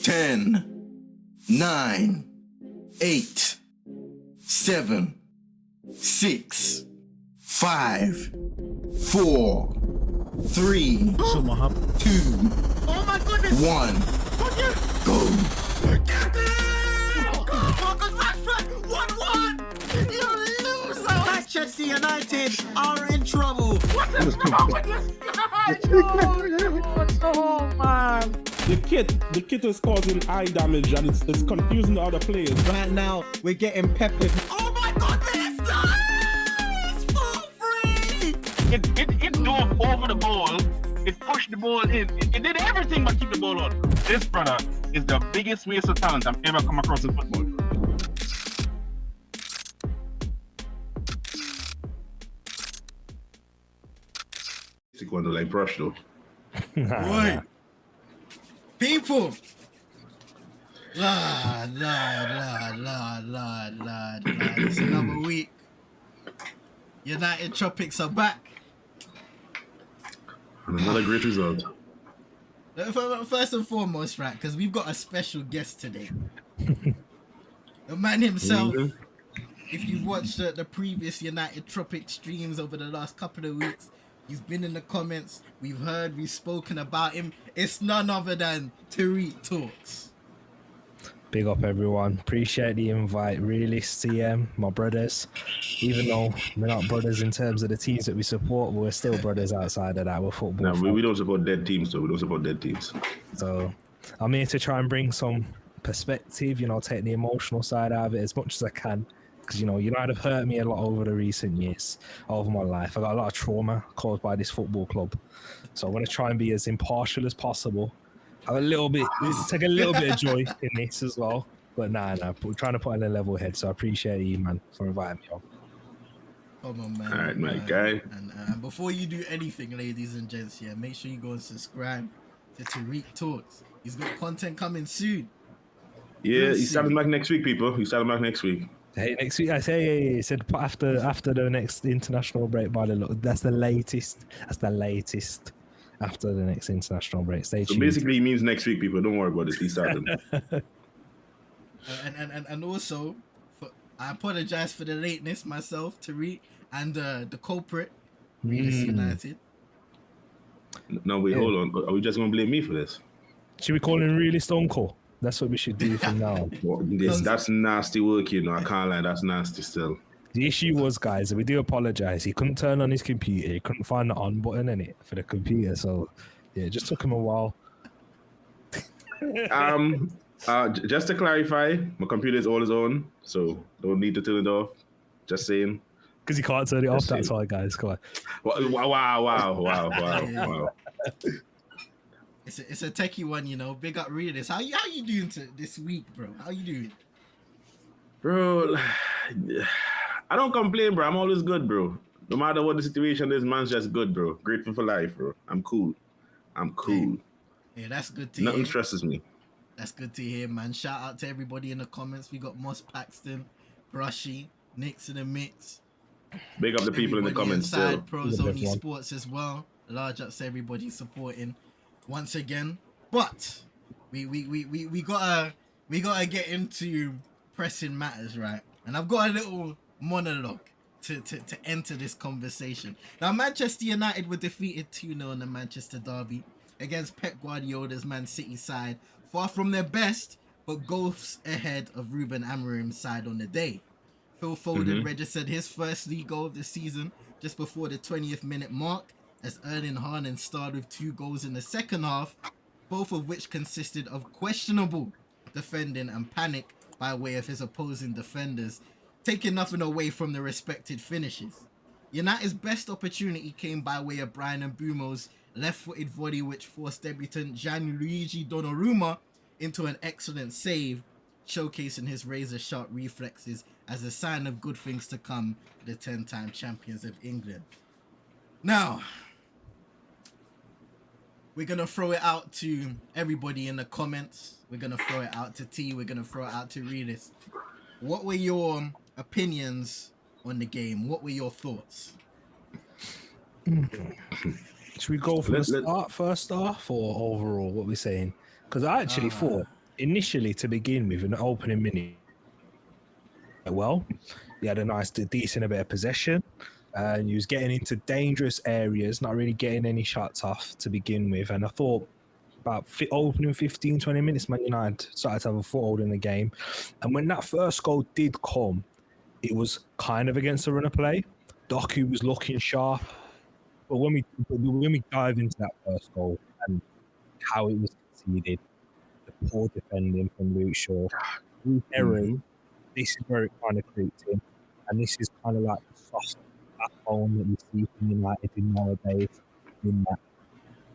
10, 9, 8, 7, 6, 5, 4, 3, 2, Oh my goodness! 1, go. Marcus Rashford, 1-1! You loser! Manchester United are in trouble. What is wrong with this guy? Oh man! The kit is causing eye damage and it's confusing the other players. Right now, we're getting peppered. Oh my goodness! Guys! For free! It dove over the ball. It pushed the ball in. It did everything but keep the ball on. This brother is the biggest waste of talent I've ever come across in football. It's going to like brush though. Boy. People! Lord. It's another week. United Tropics are back. And another great result. First and foremost, right, because we've got a special guest today. The man himself. If you've watched the previous United Tropics streams over the last couple of weeks, he's been in the comments. We've heard, we've spoken about him. It's none other than Tariq Talks. Big up everyone. Appreciate the invite. Realest CM, my brothers. Even though we're not brothers in terms of the teams that we support, we're still brothers outside of that. We're football. No, we don't support dead teams though. We don't support dead teams. So I'm here to try and bring some perspective, take the emotional side out of it as much as I can. Because, United have hurt me a lot over the recent years, over my life. I got a lot of trauma caused by this football club. So I'm going to try and be as impartial as possible. Have a little bit, take a little bit of joy in this as well. But nah, we're trying to put in a level head. So I appreciate you, man, for inviting me on. Come on, man. All right, my guy. And before you do anything, ladies and gents, make sure you go and subscribe to Tariq Talks. He's got content coming soon. Yeah, he's starting back next week, people. He's starting back next week. Hey, next week, I say, he said after the next international break, by the look. That's the latest. After the next international break. Stay tuned. So basically, it means next week, people. Don't worry about it. He's starting. And also, I apologize for the lateness myself, Tariq, and the culprit, Realest United. No, wait, hold on. Are we just going to blame me for this? Should we call him Realest Uncle? That's what we should do from now on. That's nasty work, I can't lie. That's nasty still. The issue was, guys, we do apologize. He couldn't turn on his computer. He couldn't find the on button in it for the computer. So, yeah, it just took him a while. Just to clarify, my computer is all his own, so don't need to turn it off. Just saying. Because he can't turn it off. That's why, guys. Come on. Wow. It's a techie one, Big up Realest. How you doing this week, bro? How you doing? Bro, I don't complain, bro. I'm always good, bro. No matter what the situation is, man's just good, bro. Grateful for life, bro. I'm cool. Yeah, that's good to hear. Nothing stresses me. That's good to hear, man. Shout out to everybody in the comments. We got Moss Paxton, Brushy, Nick's in the mix. Big up the people in the comments inside still. Pro Zone Sports as well. Large ups to everybody supporting once again. But we gotta get into pressing matters, right? And I've got a little monologue to enter this conversation. Now, Manchester United were defeated 2-0 in the Manchester derby against Pep Guardiola's Man City side. Far from their best, but goals ahead of Ruben Amorim's side on the day. Phil Foden registered his first league goal of the season just before the 20th minute mark, as Erling Haaland starred with 2 goals in the second half, both of which consisted of questionable defending and panic by way of his opposing defenders, taking nothing away from the respected finishes. United's best opportunity came by way of Brian Mbeumo's left-footed volley, which forced debutant Gianluigi Donnarumma into an excellent save, showcasing his razor-sharp reflexes as a sign of good things to come for the 10-time champions of England. Now, we're going to throw it out to everybody in the comments. We're going to throw it out to T. We're going to throw it out to Realest. What were your opinions on the game? What were your thoughts? Should we go from the start first off or overall? What we're saying? Because I actually thought initially, to begin with, in the opening minute, well, he had a nice, decent bit of possession. And he was getting into dangerous areas, not really getting any shots off to begin with. And I thought about opening 15, 20 minutes, Man United started to have a foothold in the game. And when that first goal did come, it was kind of against the run of play. Doku was looking sharp. But when we dive into that first goal and how it was conceded, the poor defending from Luke Shaw, errors, this is where it kind of creeps in. And this is kind of like the soft backbone that we see from United in nowadays. In that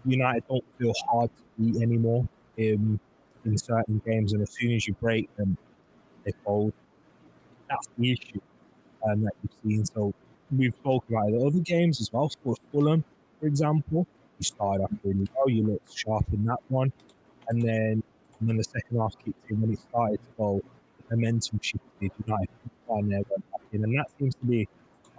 United don't feel hard to beat anymore in certain games, and as soon as you break them, they fold. That's the issue that you've seen. So we've spoken about the other games as well. For Fulham, for example, you started off really well. You looked sharp in that one, and then the second half kicked in when it started to go. The momentum shifted. United went back in, and that seems to be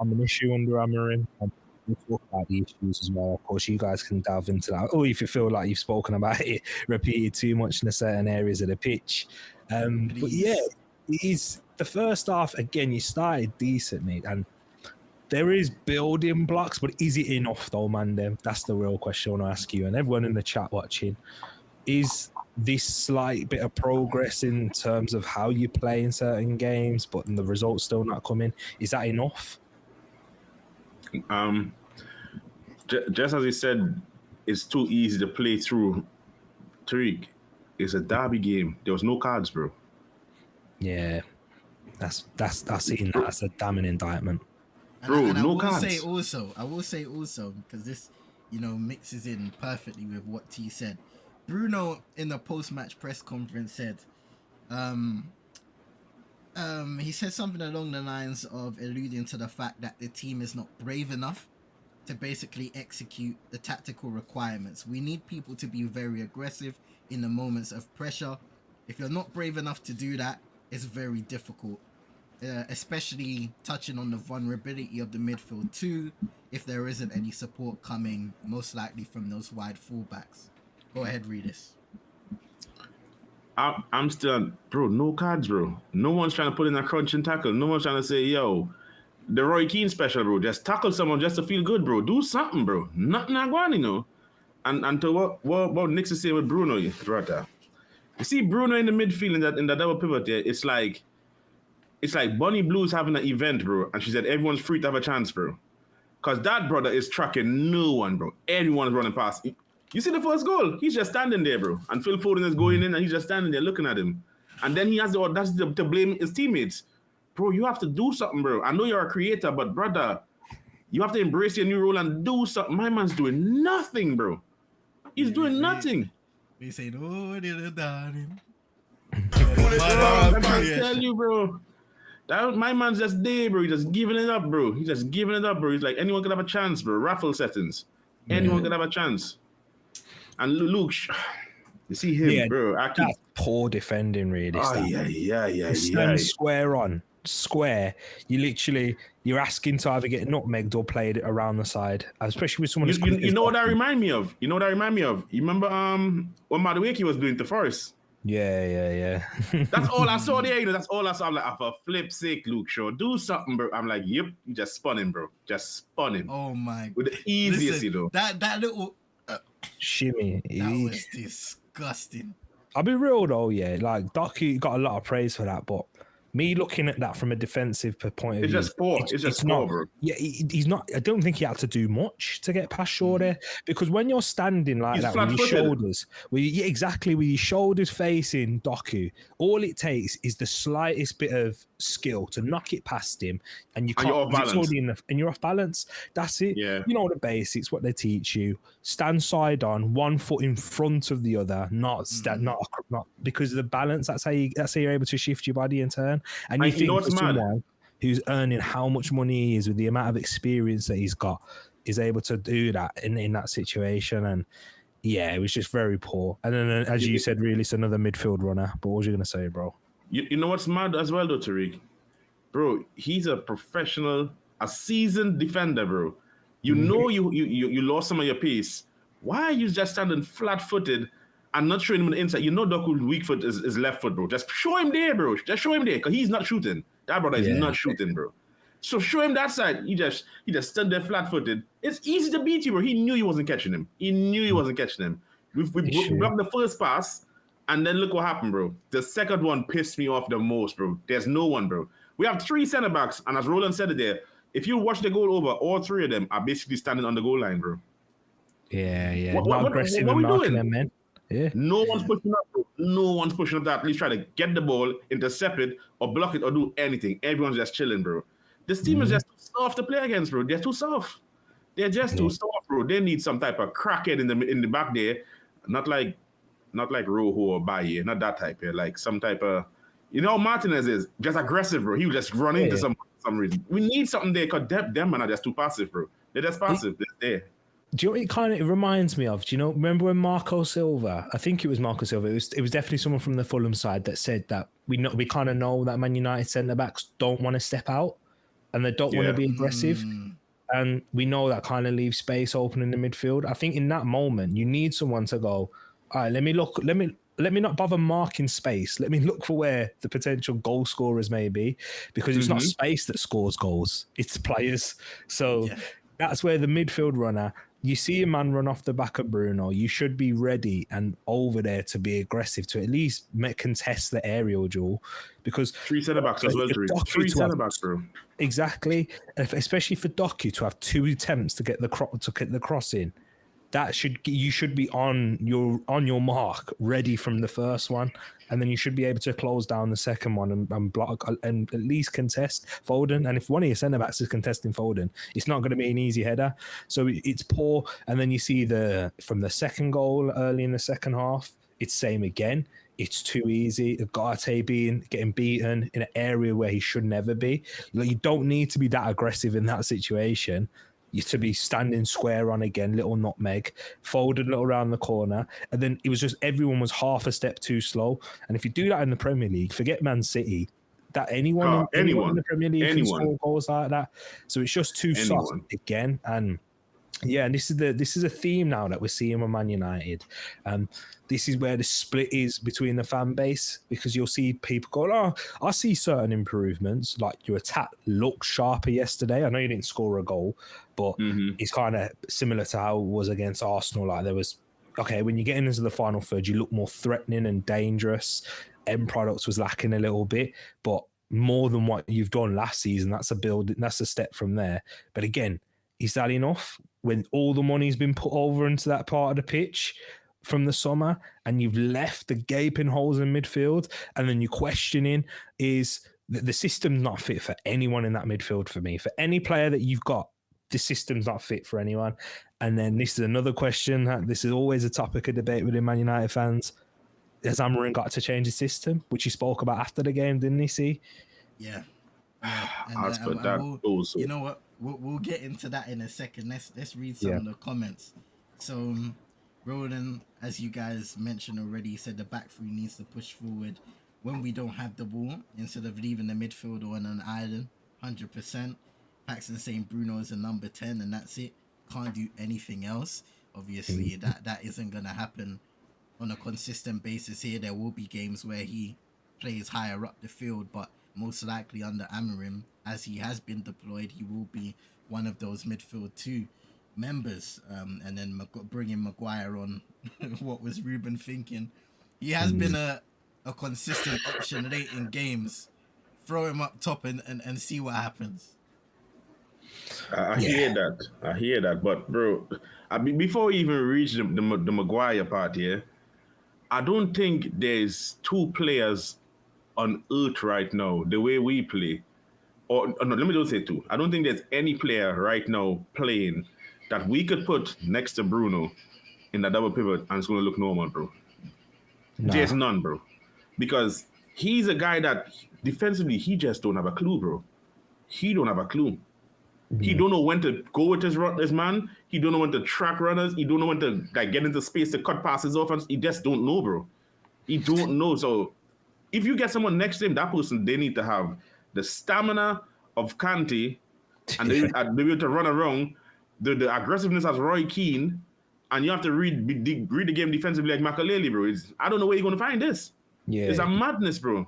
an issue under Amorim. We'll talk about the issues as well. Of course, you guys can delve into that. Or if you feel like you've spoken about it, repeated too much in the certain areas of the pitch. But yeah, it is the first half. Again, you started decently, and there is building blocks, but is it enough though, man? That's the real question I want to ask you, and everyone in the chat watching. Is this slight bit of progress in terms of how you play in certain games, but the results still not coming? Is that enough? Just as he said, it's too easy to play through. Tariq, it's a derby game. There was no cards, bro. Yeah, that's seen that as a damning indictment, bro. And no cards. I will say also because this, mixes in perfectly with what T said. Bruno in the post-match press conference said, he said something along the lines of alluding to the fact that the team is not brave enough to basically execute the tactical requirements. We need people to be very aggressive in the moments of pressure. If you're not brave enough to do that, it's very difficult, especially touching on the vulnerability of the midfield too, if there isn't any support coming, most likely from those wide fullbacks. Go ahead, read this. I'm still, bro, no cards, bro. No one's trying to put in a crunching tackle. No one's trying to say, yo, the Roy Keane special, bro. Just tackle someone just to feel good, bro. Do something, bro. Nothing going, And to what Nick is saying with Bruno, brother. You see Bruno in the midfield in that double pivot there, it's like Bonnie Blue's having an event, bro. And she said everyone's free to have a chance, bro. Because that brother is tracking no one, bro. Everyone's running past. You see the first goal? He's just standing there, bro. And Phil Foden is going in and he's just standing there looking at him. And then he has the audacity to blame his teammates. Bro, you have to do something, bro. I know you're a creator, but brother, you have to embrace your new role and do something. My man's doing nothing, bro. He's doing nothing. We say, oh, little darling. I can tell you, bro. My man's just there, bro. He's just giving it up, bro. He's like, anyone could have a chance, bro. Raffle settings. Anyone could have a chance. And Luke, you see him, bro. That's poor defending, really. Yeah. Stand square. You're asking to either get nutmegged or played it around the side, especially with someone. You know what that remind me of? You remember what Madueke was doing to Forest? Yeah. That's all I saw there. That's all I saw. I'm like, for flip's sake, Luke Shaw, do something, bro. I'm like, yep, you just spun him, bro. Just spun him. Oh my. With the easiest, That little shimmy. That was disgusting. I'll be real though, like Doku got a lot of praise for that, but me looking at that from a defensive point of view, it's just poor. It's just poor, bro. Yeah, he's not. I don't think he had to do much to get past Shaw there, because when you're standing like that with your shoulders, with your shoulders facing Doku, all it takes is the slightest bit of skill to knock it past him, and you can't. And you're off balance. That's it. Yeah. You know the basics, what they teach you. Stand side on, one foot in front of the other, not because of the balance. That's how you're able to shift your body and turn. And you think someone who's earning how much money he is with the amount of experience that he's got is able to do that in that situation. And yeah, it was just very poor. And then, as you said, really, it's another midfield runner. But what was you going to say, bro? You know what's mad as well, though, Tariq? Bro, he's a professional, a seasoned defender, bro. You know you lost some of your pace. Why are you just standing flat-footed and not showing him on the inside. You know Doku's weak foot is left foot, bro. Just show him there, bro. Just show him there, because he's not shooting. That brother is not shooting, bro. So show him that side. He just stood there flat-footed. It's easy to beat you, bro. He knew he wasn't catching him. We blocked the first pass, and then look what happened, bro. The second one pissed me off the most, bro. There's no one, bro. We have 3 centre-backs, and as Roland said it there, if you watch the goal over, all 3 of them are basically standing on the goal line, bro. Yeah. What aggressive are we doing? Them, man. Yeah. No one's pushing up, bro. No one's pushing up to at least try to get the ball, intercept it, or block it, or do anything. Everyone's just chilling, bro. This team is just too soft to play against, bro. They're too soft. They're just too soft, bro. They need some type of crackhead in the back there, not like Rojo or Baye, not that type here. Like some type of, Martinez is just aggressive, bro. He would just run into some reason. We need something there, because them man are just too passive, bro. They're just passive. They're there. Do you know what it reminds me of? Do you know? Remember when Marco Silva? I think it was Marco Silva. It was definitely someone from the Fulham side that said that we kind of know that Man United centre backs don't want to step out and they don't want to be aggressive, and we know that kind of leaves space open in the midfield. I think in that moment you need someone to go, all right, let me not bother marking space. Let me look for where the potential goal scorers may be, because it's not space that scores goals; it's players. So that's where the midfield runner. You see a man run off the back of Bruno, you should be ready and over there to be aggressive, to at least contest the aerial duel, because 3 centre-backs as well, 3 centre-backs, bro. Exactly, especially for Doku to have 2 attempts to get the cross in. You should be on your mark, ready from the first one, and then you should be able to close down the second one and block and at least contest Foden. And if one of your centre backs is contesting Foden, it's not going to be an easy header. So it's poor. And then you see from the second goal early in the second half, it's same again. It's too easy. Ugarte getting beaten in an area where he should never be. You don't need to be that aggressive in that situation. You to be standing square on again, little nutmeg, folded a little around the corner, and then it was just everyone was half a step too slow. And if you do that in the Premier League, forget Man City, that anyone in the Premier League can score goals like that. So it's just too soft again. And and this is a theme now that we're seeing with Man United. This is where the split is between the fan base, because you'll see people going, "Oh, I see certain improvements. Like your attack looked sharper yesterday. I know you didn't score a goal, but it's kind of similar to how it was against Arsenal. Like there was, when you get into the final third, you look more threatening and dangerous. End products was lacking a little bit, but more than what you've done last season. That's a step from there. But again, is that enough when all the money's been put over into that part of the pitch from the summer, and you've left the gaping holes in midfield, and then you're questioning, is the system's not fit for anyone in that midfield for me. For any player that you've got, the system's not fit for anyone. And then this is another question. This is always a topic of debate within Man United fans. Has Amorim got to change his system, which he spoke about after the game, didn't he, see? Yeah. You know what? We'll get into that in a second. Let's read some of the comments. So, Roland, as you guys mentioned already, said the back three needs to push forward when we don't have the ball instead of leaving the midfield on an island. 100%. Paxton saying Bruno is a number 10 and that's it. Can't do anything else. Obviously, that isn't gonna happen on a consistent basis here. There will be games where he plays higher up the field, but most likely under Amorim, as he has been deployed, he will be one of those midfield 2 members. And then bringing Maguire on, what was Ruben thinking? He has been a consistent option late in games. Throw him up top and see what happens. I hear that. But, bro, before we even reach the Maguire part here, I don't think there's 2 players on earth right now, the way we play. Or no, let me just say 2. I don't think there's any player right now playing that we could put next to Bruno in that double pivot and it's going to look normal, bro. Nah. There's none, bro. Because he's a guy that defensively, he just don't have a clue, bro. He don't have a clue. He don't know when to go with his man. He don't know when to track runners. He don't know when to get into space to cut passes off. He just don't know, bro. He don't know. So if you get someone next to him, that person, they need to have the stamina of Kante and they be able to run around, the aggressiveness as Roy Keane, and you have to read the game defensively like Makaleli, bro. I don't know where you're going to find this. Yeah. It's a madness, bro.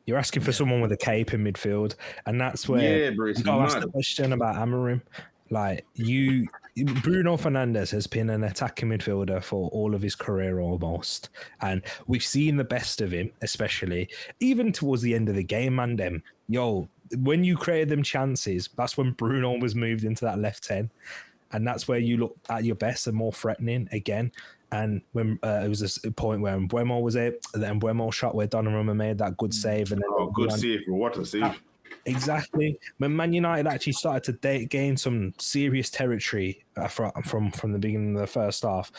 You're asking for someone with a cape in midfield, and that's where bro, it's you got to ask mad. the question about Amorim. Like Bruno Fernandes has been an attacking midfielder for all of his career almost, and we've seen the best of him, especially even towards the end of the game. And when you created them chances, that's when Bruno was moved into that left 10, and that's where you look at your best and more threatening again. And when it was a point where Mbeumo was it, then Mbeumo shot where Donnarumma made that good save, and then good save, what a save! Exactly. When Man United actually started to gain some serious territory from the beginning of the first half,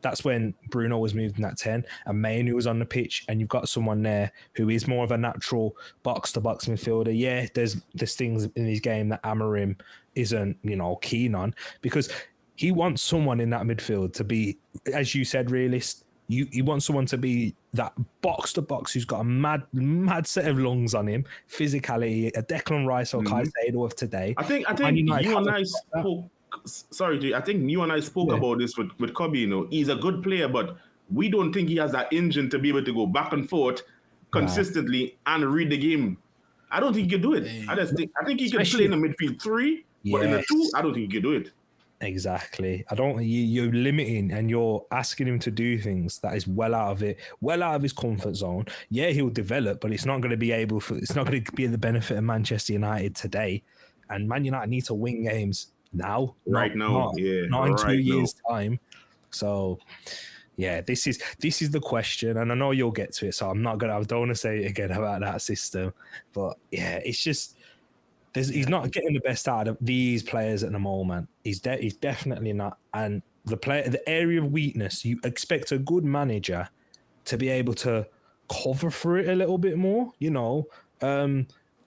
that's when Bruno was moved in that 10 and Mainu was on the pitch, and you've got someone there who is more of a natural box-to-box midfielder. Yeah, there's things in his game that Amorim isn't, keen on, because he wants someone in that midfield to be, as you said, realist. You want someone to be that box-to-box who's got a mad set of lungs on him, physicality, a Declan Rice or Caicedo of today. I think you and I spoke. Sorry, Jay, I think you and I spoke about this with Kobe. He's a good player, but we don't think he has that engine to be able to go back and forth consistently and read the game. I don't think he can do it. I think he can play in the midfield 3, but in the 2, I don't think he can do it. Exactly. You're limiting and you're asking him to do things that is well out of his comfort zone. Yeah, he'll develop, but it's not going to be the benefit of Manchester United today. And Man United need to win games now, not in 2 years' time. So yeah, this is the question, and I know you'll get to it. So I don't want to say it again about that system, but yeah, it's just. He's not getting the best out of these players at the moment. He's definitely not. And the area of weakness, you expect a good manager to be able to cover for it a little bit more.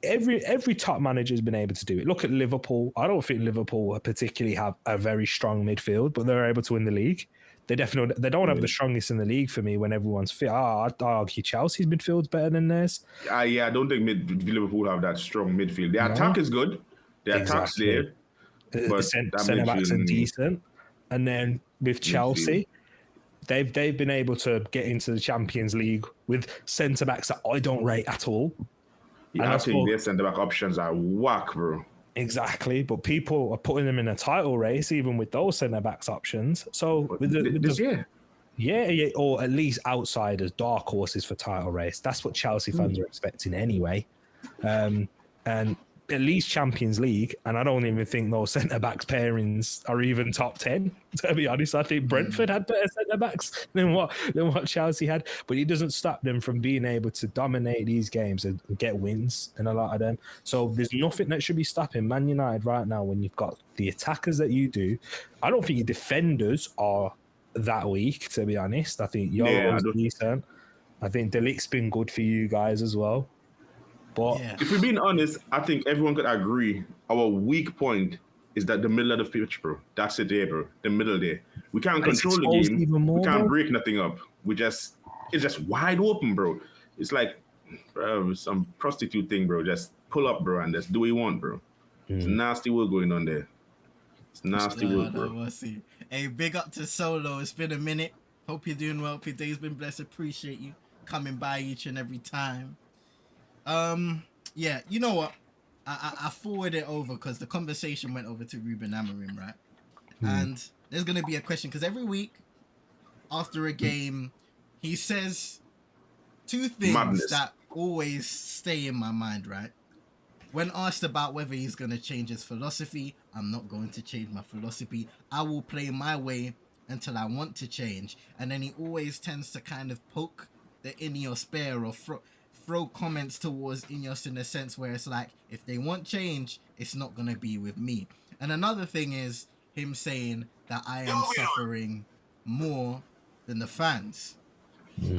Every top manager has been able to do it. Look at Liverpool. I don't think Liverpool particularly have a very strong midfield, but they're able to win the league. They don't have the strongest in the league for me when everyone's fit. I'd argue Chelsea's midfield's better than theirs. I don't think Liverpool have that strong midfield. Their attack is good. Their attack's there. But centre backs are decent. And then with Chelsea, they've been able to get into the Champions League with centre backs that I don't rate at all. Yeah, I think their centre back options are whack, bro. Exactly, but people are putting them in a title race even with those centre backs options. So or at least outsiders, dark horses for title race. That's what Chelsea fans are expecting anyway. And at least Champions League, and I don't even think those centre backs pairings are even top 10. To be honest, I think Brentford had better centre backs than what Chelsea had, but it doesn't stop them from being able to dominate these games and get wins in a lot of them. So there's nothing that should be stopping Man United right now when you've got the attackers that you do. I don't think your defenders are that weak, to be honest. I think Yoro's decent. I think De Ligt's been good for you guys as well. But if we're being honest, I think everyone could agree our weak point is that the middle of the pitch, bro. That's it there, bro. The middle there. We can't control the game. We can't break nothing up. It's just wide open, bro. It's like some prostitute thing, bro. Just pull up, bro, and just do what you want, bro. It's nasty work going on there. It's nasty work, bro. We'll see. Hey, big up to Solo. It's been a minute. Hope you're doing well. Hope your day's been blessed. Appreciate you coming by each and every time. Yeah, you know what? I forwarded it over because the conversation went over to Ruben Amorim, right? And there's going to be a question because every week after a game, he says two things that always stay in my mind, right? When asked about whether he's going to change his philosophy, I'm not going to change my philosophy. I will play my way until I want to change. And then he always tends to kind of poke the Ineos bear or throw comments towards Ineos in the sense where it's like, if they want change, it's not going to be with me. And another thing is him saying that I am suffering more than the fans.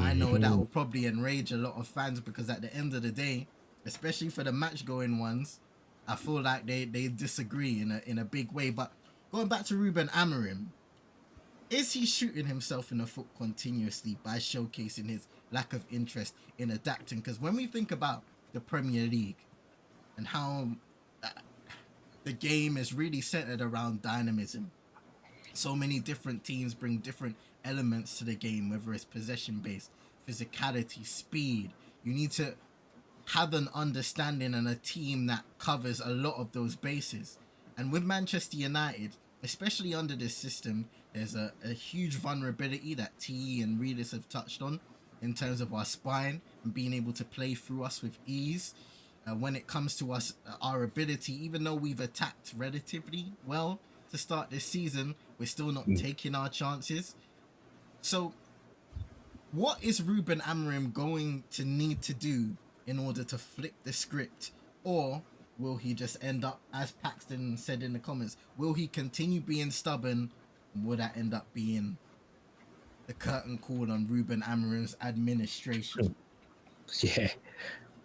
I know that will probably enrage a lot of fans because at the end of the day, especially for the match-going ones, I feel like they disagree in a big way. But going back to Ruben Amorim, is he shooting himself in the foot continuously by showcasing his lack of interest in adapting? Because when we think about the Premier League and how the game is really centered around dynamism, So many different teams bring different elements to the game, whether it's possession based, physicality, speed. You need to have an understanding and a team that covers a lot of those bases. And with Manchester United, especially under this system, there's a huge vulnerability that TE and Realist have touched on in terms of our spine and being able to play through us with ease. When it comes to us, our ability, even though we've attacked relatively well to start this season, we're still not taking our chances. So what is Ruben Amorim going to need to do in order to flip the script? Or will he just end up, as Paxton said in the comments, will he continue being stubborn? Will that end up being the curtain call on Ruben Amorim's administration? Yeah.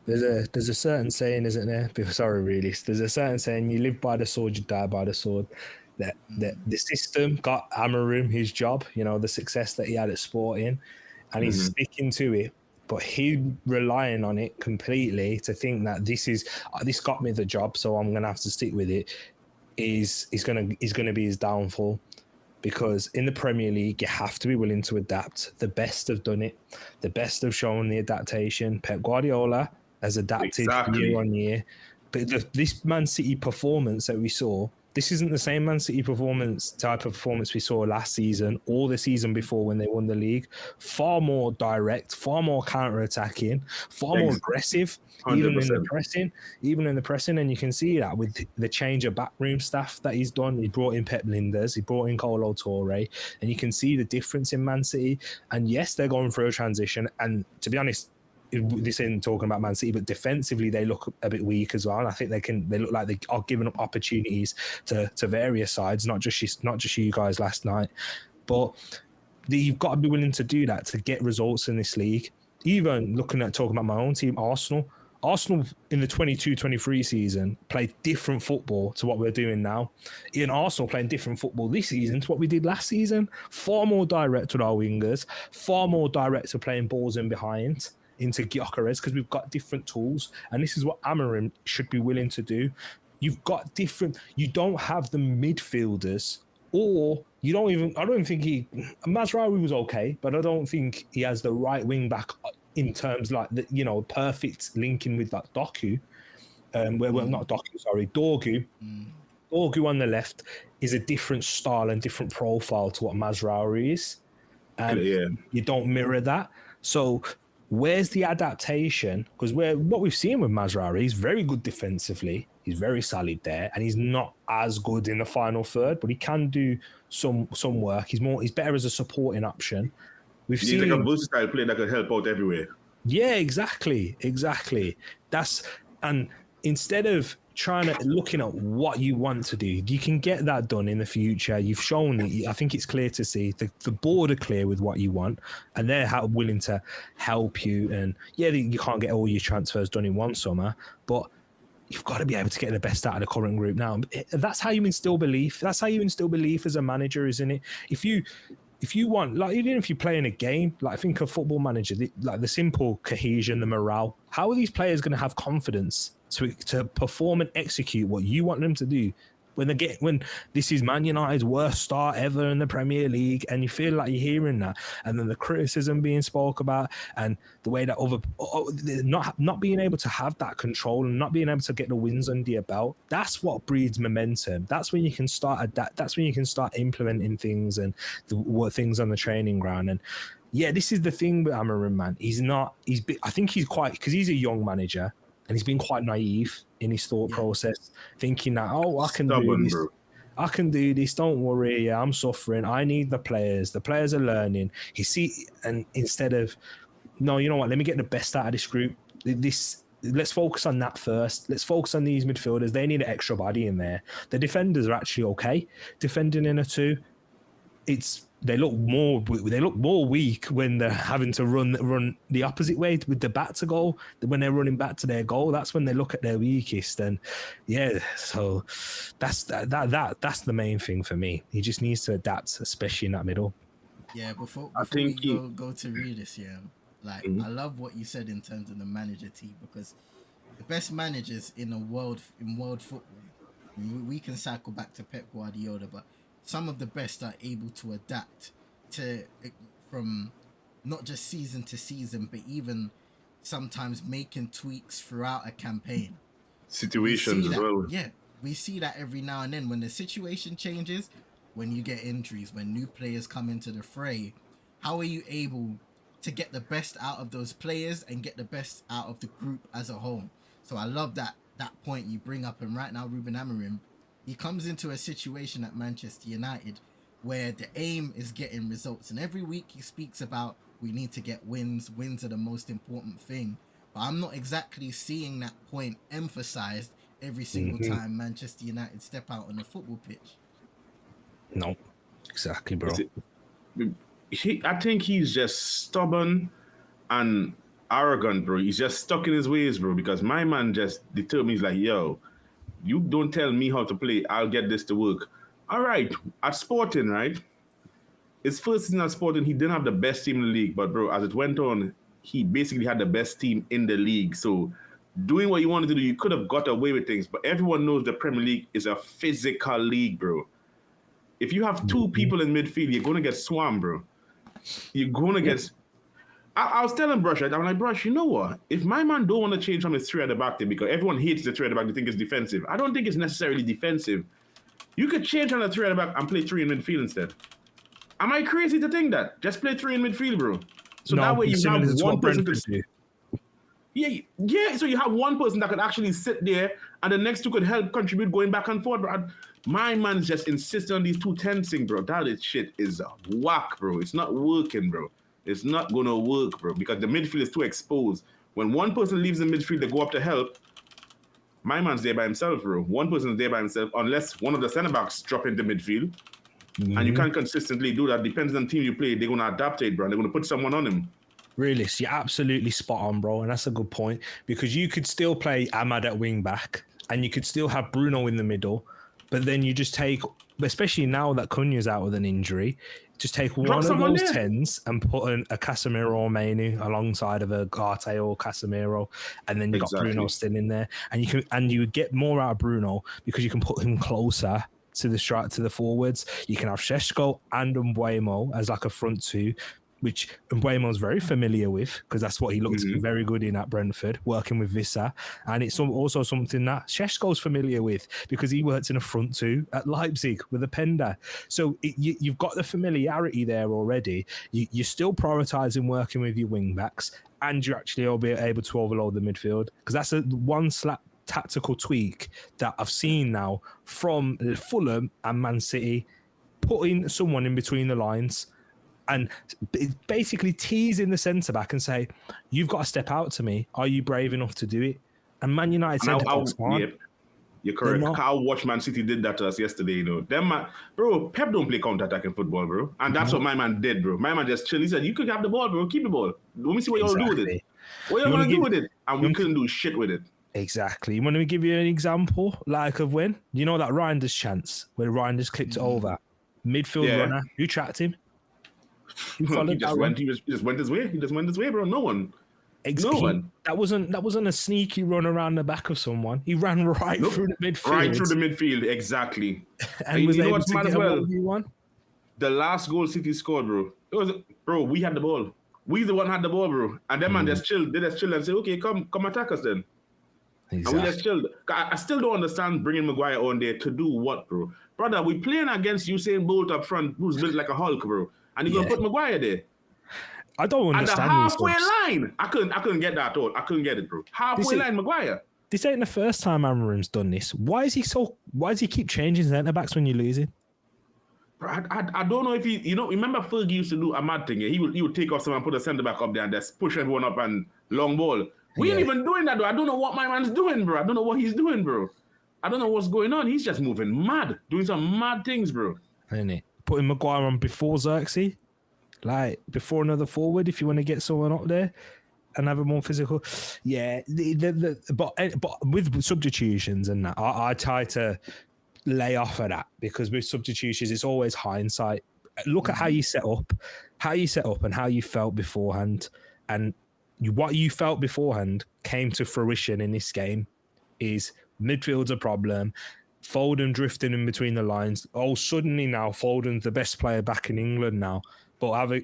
There's a certain saying, isn't there? Sorry, really. There's a certain saying: you live by the sword, you die by the sword. That the system got Amorim his job. You know, the success that he had at Sporting, and he's sticking to it. But he relying on it completely to think that this got me the job, so I'm gonna have to stick with it. Is gonna be his downfall. Because in the Premier League, you have to be willing to adapt. The best have done it. The best have shown the adaptation. Pep Guardiola has adapted year on year. But this Man City performance that we saw, this isn't the same Man City type of performance we saw last season or the season before when they won the league. Far more direct, far more counter-attacking, far more aggressive, 100%. even in the pressing. And you can see that with the change of backroom staff that he's done. He brought in Pep Linders, he brought in Kolo Toure, and you can see the difference in Man City. And yes, they're going through a transition. And to be honest, this isn't talking about Man City, but defensively they look a bit weak as well. And I think they look like they are giving up opportunities to various sides, not just you guys last night. But you've got to be willing to do that to get results in this league. Even talking about my own team, Arsenal in the 22-23 season played different football to what we're doing now. In Arsenal playing different football this season to what we did last season. Far more direct with our wingers, far more direct to playing balls in behind into Gyökeres, because we've got different tools, and this is what Amorim should be willing to do. You don't have the midfielders, or I don't think Mazraoui was okay, but I don't think he has the right wing back in terms like perfect linking with that Doku. Dorgu. Dorgu on the left is a different style and different profile to what Mazraoui is. And you don't mirror that. So where's the adaptation? Because what we've seen with Mazraoui, he's very good defensively. He's very solid there, and he's not as good in the final third, but he can do some work. He's better as a supporting option. He's like a versatile player that can help out everywhere. Yeah, exactly. And instead of looking at what you want to do, you can get that done in the future. You've shown it. I think it's clear to see the board are clear with what you want, and they're willing to help you. And you can't get all your transfers done in one summer, but you've got to be able to get the best out of the current group now. That's how you instill belief. That's how you instill belief as a manager, isn't it? If you want, like, even if you play in a game, like, I think a football manager, the simple cohesion, the morale, how are these players going to have confidence to perform and execute what you want them to do when this is Man United's worst start ever in the Premier League, and you feel like you're hearing that, and then the criticism being spoke about, and the way that not being able to have that control and not being able to get the wins under your belt, that's what breeds momentum. That's when you can start that's when you can start implementing things and things on the training ground. And this is the thing with Amorim, man. I think because he's a young manager, and he's been quite naive in his thought process, thinking that, I can do this. I can do this. Don't worry. I'm suffering. I need the players. The players are learning. And instead of, no, you know what? Let me get the best out of this group. Let's focus on that first. Let's focus on these midfielders. They need an extra body in there. The defenders are actually okay. Defending in a two, they look more weak when they're having to run the opposite way with the back to goal. When they're running back to their goal, that's when they look at their weakest. And so that's the main thing for me. He just needs to adapt, especially in that middle. Yeah, before we go to Realist, I love what you said in terms of the manager team, because the best managers in world football, we can cycle back to Pep Guardiola, but some of the best are able to adapt to from not just season to season, but even sometimes making tweaks throughout a campaign. Situations as well. Yeah, we see that every now and then when the situation changes, when you get injuries, when new players come into the fray. How are you able to get the best out of those players and get the best out of the group as a whole? So I love that point you bring up. And right now, Ruben Amorim, he comes into a situation at Manchester United where the aim is getting results. And every week he speaks about we need to get wins. Wins are the most important thing. But I'm not exactly seeing that point emphasized every single time Manchester United step out on the football pitch. No, exactly, bro. I think he's just stubborn and arrogant, bro. He's just stuck in his ways, bro, because my man just determined, he's like, yo, you don't tell me how to play, I'll get this to work. All right, at Sporting, right? His first season at Sporting, he didn't have the best team in the league, but bro, as it went on, he basically had the best team in the league. So doing what you wanted to do, you could have got away with things, but everyone knows the Premier League is a physical league, bro. If you have two people in midfield, you're going to get swarmed, bro. You're going to get... I was telling Brush, right? I'm like, Brush, you know what? If my man don't want to change from his three at the back thing, because everyone hates the three at the back, they think it's defensive. I don't think it's necessarily defensive. You could change on the three at the back and play three in midfield instead. Am I crazy to think that? Just play three in midfield, bro. So no, that way you have one person to... Yeah, so you have one person that could actually sit there and the next two could help contribute going back and forth, bro. My man's just insisting on these 2-10 thing, bro. That shit is whack, bro. It's not working, bro. It's not going to work, bro, because the midfield is too exposed. When one person leaves the midfield to go up to help, my man's there by himself, bro. One person's there by himself, unless one of the centre-backs drop into midfield. And you can't consistently do that. Depends on the team you play. They're going to adapt it, bro. They're going to put someone on him. Realist, you're absolutely spot on, bro. And that's a good point, because you could still play Ahmad at wing back and you could still have Bruno in the middle, but then you just take, especially now that Cunha's out with an injury, just take one of those 10s and put a Casemiro or Mainu alongside of a Garte or Casemiro, and then you got Bruno still in there, and you get more out of Bruno because you can put him closer to the forwards. You can have Šeško and Mbeumo as like a front two, which Mbeumo's very familiar with because that's what he looked very good in at Brentford, working with Vissa. And it's also something that Šeško's familiar with because he worked in a front two at Leipzig with a Penda. So you've got the familiarity there already. You're still prioritising working with your wing-backs, and you're actually able to overload the midfield, because that's one tactical tweak that I've seen now from Fulham and Man City, putting someone in between the lines and basically teasing the centre-back and say, you've got to step out to me. Are you brave enough to do it? And Man United centre-backs aren't. Yep. You're correct. Kyle watched Man City did that to us yesterday, you know. Bro, Pep don't play counter-attacking football, bro. And that's what my man did, bro. My man just chilled. He said, you could have the ball, bro. Keep the ball. Let me see what y'all do with it. What y'all going to do with it? And we couldn't do shit with it. Exactly. You want me to give you an example, like of when? You know that Reinders chance, where Reinders clipped it over? Midfield runner. Who tracked him? He just went his way. He just went his way, bro. No one. Exactly. No one. That wasn't a sneaky run around the back of someone. He ran right through the midfield. Right through the midfield, exactly. And was able to get a 1v1? The last goal City scored, bro. We had the ball. We the one had the ball, bro. And them man just chilled. They just chilled and say, okay, come attack us then. Exactly. And we just chilled. I still don't understand bringing Maguire on there to do what, bro? Brother, we playing against Usain Bolt up front, who's built like a Hulk, bro. And you're going to put Maguire there. I don't understand. And the halfway line. I couldn't get that at all. I couldn't get it, bro. Halfway line, Maguire. This ain't the first time Amorim's done this. Why does he keep changing centre-backs when you're losing? Bro, I don't know if remember Fergie used to do a mad thing. Yeah? He would take off someone, put a centre-back up there and just push everyone up and long ball. We ain't even doing that, though. I don't know what my man's doing, bro. I don't know what he's doing, bro. I don't know what's going on. He's just moving mad, doing some mad things, bro. Ain't it? Putting Maguire on before Xerxes, like before another forward, if you want to get someone up there and have a more physical. Yeah, but with substitutions and that, I try to lay off of that, because with substitutions, it's always hindsight. Look at how you set up and how you felt beforehand, and what you felt beforehand came to fruition in this game. Is midfield's a problem. Foden drifting in between the lines. Oh, suddenly now Foden's the best player back in England now. But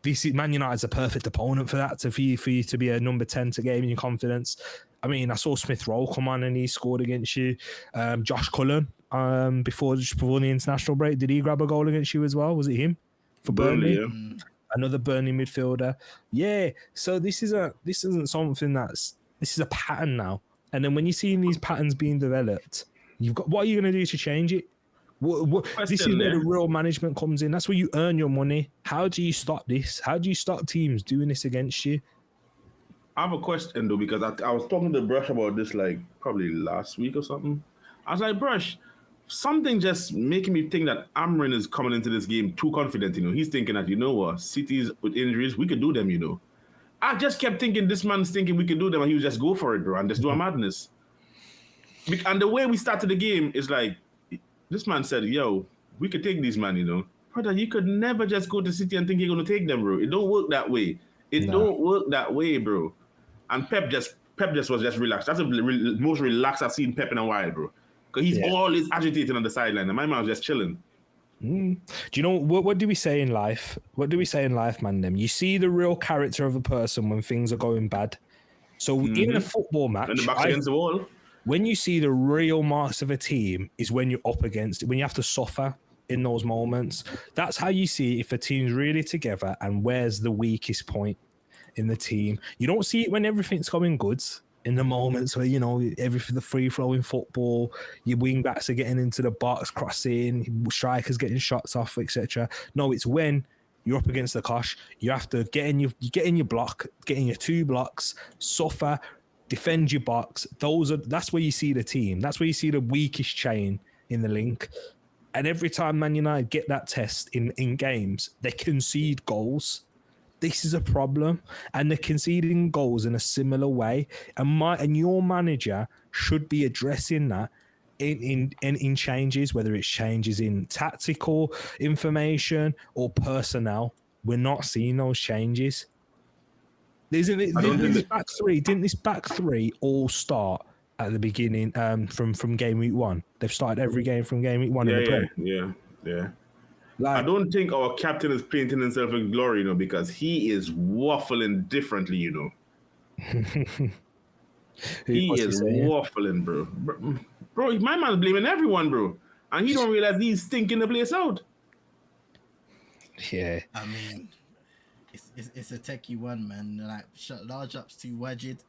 this is Man United's a perfect opponent for that, for you to be a number 10 to gain your confidence. I mean, I saw Smith Rowe come on and he scored against you. Josh Cullen, before the international break, did he grab a goal against you as well? Was it him for Burnley? Yeah. Another Burnley midfielder. Yeah. So this isn't something this is a pattern now. And then when you're seeing these patterns being developed, what are you going to do to change it? This is where the real management comes in. That's where you earn your money. How do you stop this? How do you stop teams doing this against you? I have a question though, because I was talking to Brush about this like probably last week or something. I was like, Brush, something just making me think that Amorim is coming into this game too confident. He's thinking that, what, City's with injuries, we could do them. I just kept thinking this man's thinking we could do them, and he would just go for it, bro, and just do a madness. And the way we started the game is like, this man said, yo, we could take these man, Brother, you could never just go to City and think you're going to take them, bro. It don't work that way. Don't work that way, bro. And Pep just was just relaxed. That's the most relaxed I've seen Pep in a while, bro. Because he's always agitating on the sideline, and my man was just chilling. Do you know what do we say in life? What do we say in life, man? You see the real character of a person when things are going bad. So in a football match, and the back's against the wall. When you see the real marks of a team is when you're up against it, when you have to suffer in those moments. That's how you see if a team's really together and where's the weakest point in the team. You don't see it when everything's going good. In the moments where, everything, the free-flowing football, your wing-backs are getting into the box, crossing, strikers getting shots off, etc. No, it's when you're up against the cosh. You have to get in your block, get in your 2 blocks, suffer, defend your box. That's where you see the team. That's where you see the weakest chain in the link. And every time Man United get that test in games, they concede goals. This is a problem, and they're conceding goals in a similar way. And your manager should be addressing that in changes, whether it's changes in tactical information or personnel. We're not seeing those changes. Didn't this back three all start at the beginning from game week 1? They've started every game from game week 1. Yeah. I don't think our captain is painting himself in glory, because he is waffling differently, He is waffling, bro. Bro, my man's blaming everyone, bro. And he don't realize he's stinking the place out. Yeah. I mean, it's a techie one, man. Like, large ups to Wajid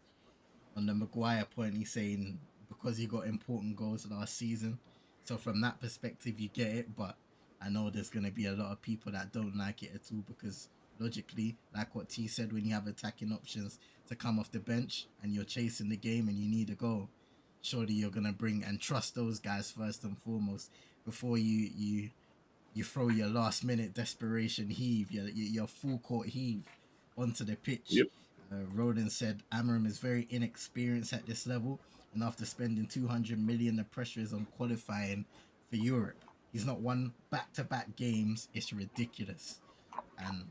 on the Maguire point. He's saying because he got important goals last season. So from that perspective, you get it, but I know there's going to be a lot of people that don't like it at all, because logically, like what T said, when you have attacking options to come off the bench and you're chasing the game and you need a goal, surely you're going to bring and trust those guys first and foremost before you throw your last minute desperation heave, your full court heave onto the pitch. Yep. Roden said Amorim is very inexperienced at this level, and after spending 200 million, the pressure is on qualifying for Europe. He's not won back-to-back games. It's ridiculous. And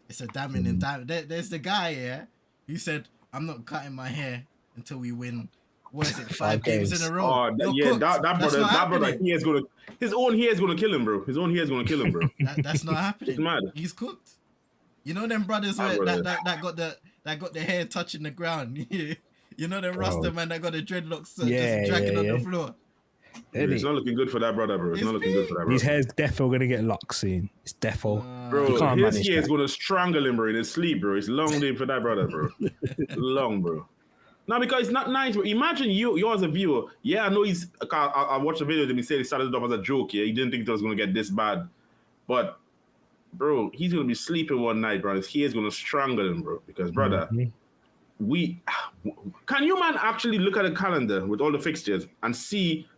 it's a damning indictment. There's the guy here who said, I'm not cutting my hair until we win, what is it, 5 games in a row. That brother, his own hair is going to kill him, bro. That's not happening. It's mad. He's cooked. You know them brothers that got their hair touching the ground. You know them Rasta man that got the dreadlocks just dragging on the floor. It's not looking good for that brother, bro. It's not looking good for that brother. His hair's defo gonna get locks soon. It's defo. Bro, his hair is gonna strangle him, bro, in his sleep, bro. It's long day for that brother, bro. Long, bro. No, because it's not nice, bro. Imagine you as a viewer. Yeah, I know I watched the video of him. He said he started it off as a joke. Yeah, he didn't think it was gonna get this bad. But, bro, he's gonna be sleeping one night, bro. His hair is gonna strangle him, bro. Because, brother, can you, man, actually look at the calendar with all the fixtures and see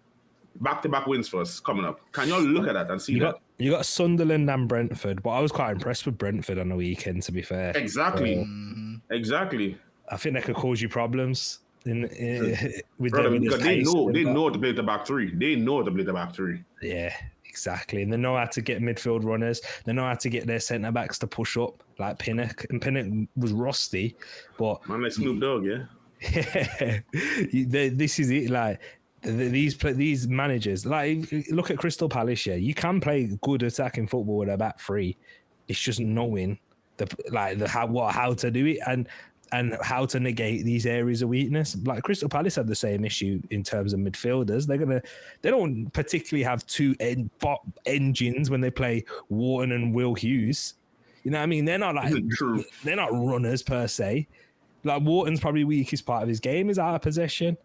back-to-back wins for us coming up? Can y'all look at that and see that? You got Sunderland and Brentford, but I was quite impressed with Brentford on the weekend, to be fair. Exactly. Exactly. I think that could cause you problems with brother, them. Because they know how to play the back three. Yeah, exactly. And they know how to get midfield runners. They know how to get their centre-backs to push up, like Pinnock. And Pinnock was rusty, but... Man, like Snoop Dogg, yeah? This is it, like... these managers, like look at Crystal Palace. Yeah, you can play good attacking football with a back three. It's just knowing how to do it and how to negate these areas of weakness. Like Crystal Palace had the same issue in terms of midfielders. They don't particularly have two engines when they play Wharton and Will Hughes. You know what I mean? They're not like True. they're not runners per se. Like Wharton's probably weakest part of his game is out of possession.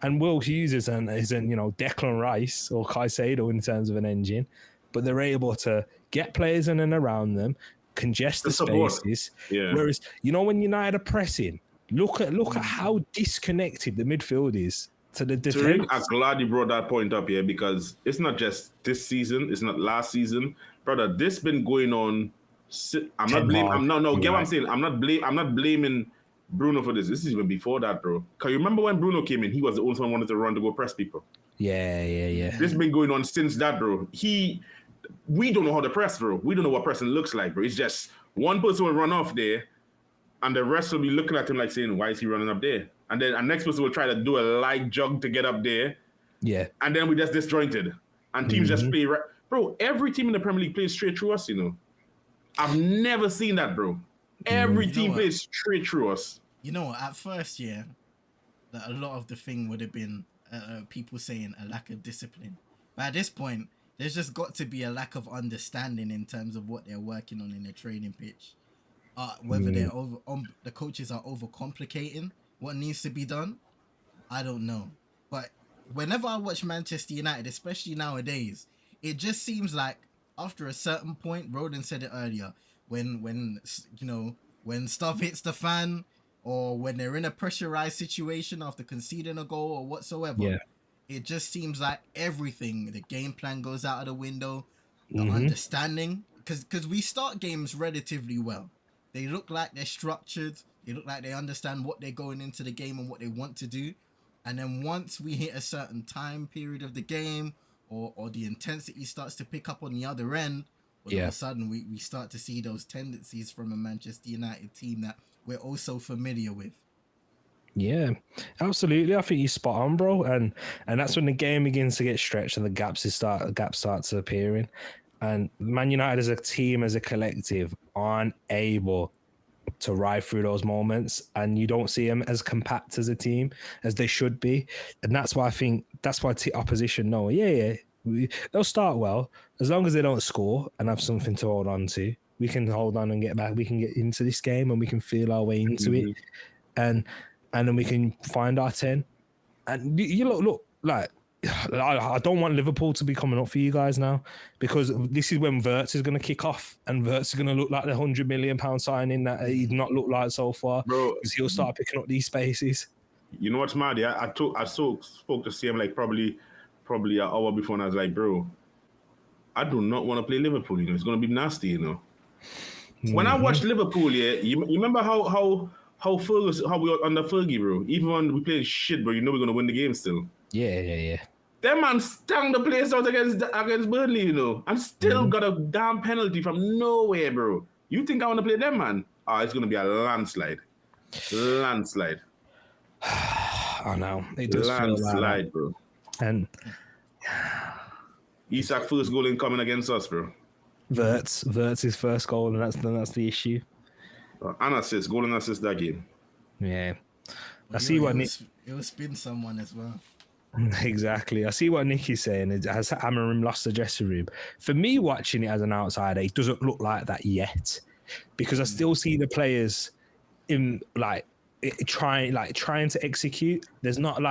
And Will Hughes isn't Declan Rice or Caicedo in terms of an engine, but they're able to get players in and around them, congest the spaces. Yeah. Whereas, when United are pressing, look at how disconnected the midfield is to the defense. I'm glad you brought that point up here because it's not just this season, it's not last season, brother. This been going on. I'm not blaming. Get what I'm saying? I'm not blaming Bruno for this. This is even before that, bro. Cause you remember when Bruno came in, he was the only one wanted to run to go press people. Yeah. This been going on since that, bro. We don't know how to press, bro. We don't know what pressing looks like, bro. It's just one person will run off there, and the rest will be looking at him like saying, "Why is he running up there?" And then the next person will try to do a light jog to get up there. Yeah. And then we just disjointed, and teams just play. Bro, every team in the Premier League plays straight through us. I've never seen that, bro. Every team plays straight through us. You know what? At first, that a lot of the thing would have been people saying a lack of discipline. But at this point, there's just got to be a lack of understanding in terms of what they're working on in the training pitch. Whether the coaches are overcomplicating what needs to be done, I don't know. But whenever I watch Manchester United, especially nowadays, it just seems like after a certain point, Roden said it earlier, when stuff hits the fan or when they're in a pressurized situation after conceding a goal or whatsoever, it just seems like everything, the game plan goes out of the window, the understanding, because we start games relatively well. They look like they're structured. They look like they understand what they're going into the game and what they want to do. And then once we hit a certain time period of the game or the intensity starts to pick up on the other end, all of a sudden we start to see those tendencies from a Manchester United team that we're also familiar with. Yeah, absolutely. I think you're spot on, bro. And that's when the game begins to get stretched and the gaps starts appearing. And Man United as a team, as a collective, aren't able to ride through those moments, and you don't see them as compact as a team as they should be. And that's why I think opposition know, they'll start well as long as they don't score and have something to hold on to. We can hold on and get back. We can get into this game and we can feel our way into it, and then we can find our 10. And you look like. I don't want Liverpool to be coming up for you guys now, because this is when Wirtz is going to kick off, and Wirtz is going to look like the £100 million signing that he's not looked like so far, bro. Because he'll start picking up these spaces. You know what's mad? Yeah, I spoke to CM like probably an hour before, and I was like, bro, I do not want to play Liverpool. It's going to be nasty. When I watched Liverpool, you remember how Ferguson, how we were under Fergie, bro. Even when we played shit, bro, we're going to win the game still. Yeah. That man stung the place out against Burnley, and still got a damn penalty from nowhere, bro. You think I want to play them, man? It's going to be a landslide. I know. It does landslide, feel like bro. And Isak first goal in coming against us, bro. Wirtz his first goal, and that's the issue. And assist, goal and assist that game. Yeah. Well, it will spin someone as well. Exactly. I see what Nicky's saying. Has Amorim lost the dressing room? For me, watching it as an outsider, it doesn't look like that yet, because I still see the players in trying to execute. There's not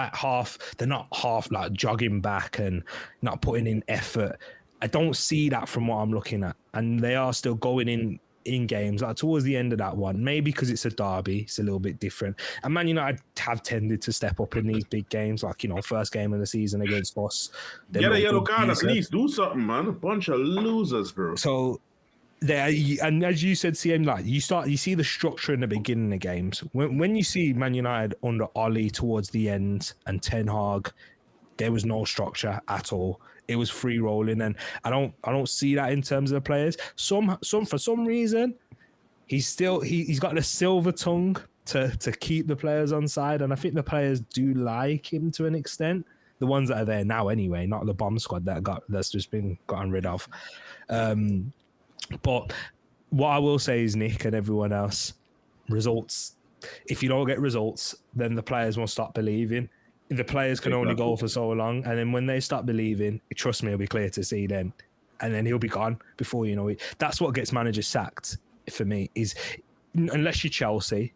they're not half like jogging back and not putting in effort. I don't see that from what I'm looking at, and they are still going in games like towards the end of that one, maybe because it's a derby, it's a little bit different. And Man United have tended to step up in these big games, like first game of the season against us. Get a yellow card at least, do something, man. A bunch of losers, bro. So there, and as you said, CM, you see the structure in the beginning of games. When you see Man United under Oli towards the end and Ten Hag, there was no structure at all. It was free rolling, and I don't see that in terms of the players. Some for some reason, he's got the silver tongue to keep the players on side, and I think the players do like him to an extent. the ones that are there now anyway, not the bomb squad that's just been gotten rid of. But what I will say is, Nick and everyone else, results. If you don't get results, then the players will stop believing. The players can only go for so long, and then when they stop believing, trust me, it'll be clear to see then, and then he'll be gone before you know it. That's what gets managers sacked for me. Is unless you're Chelsea,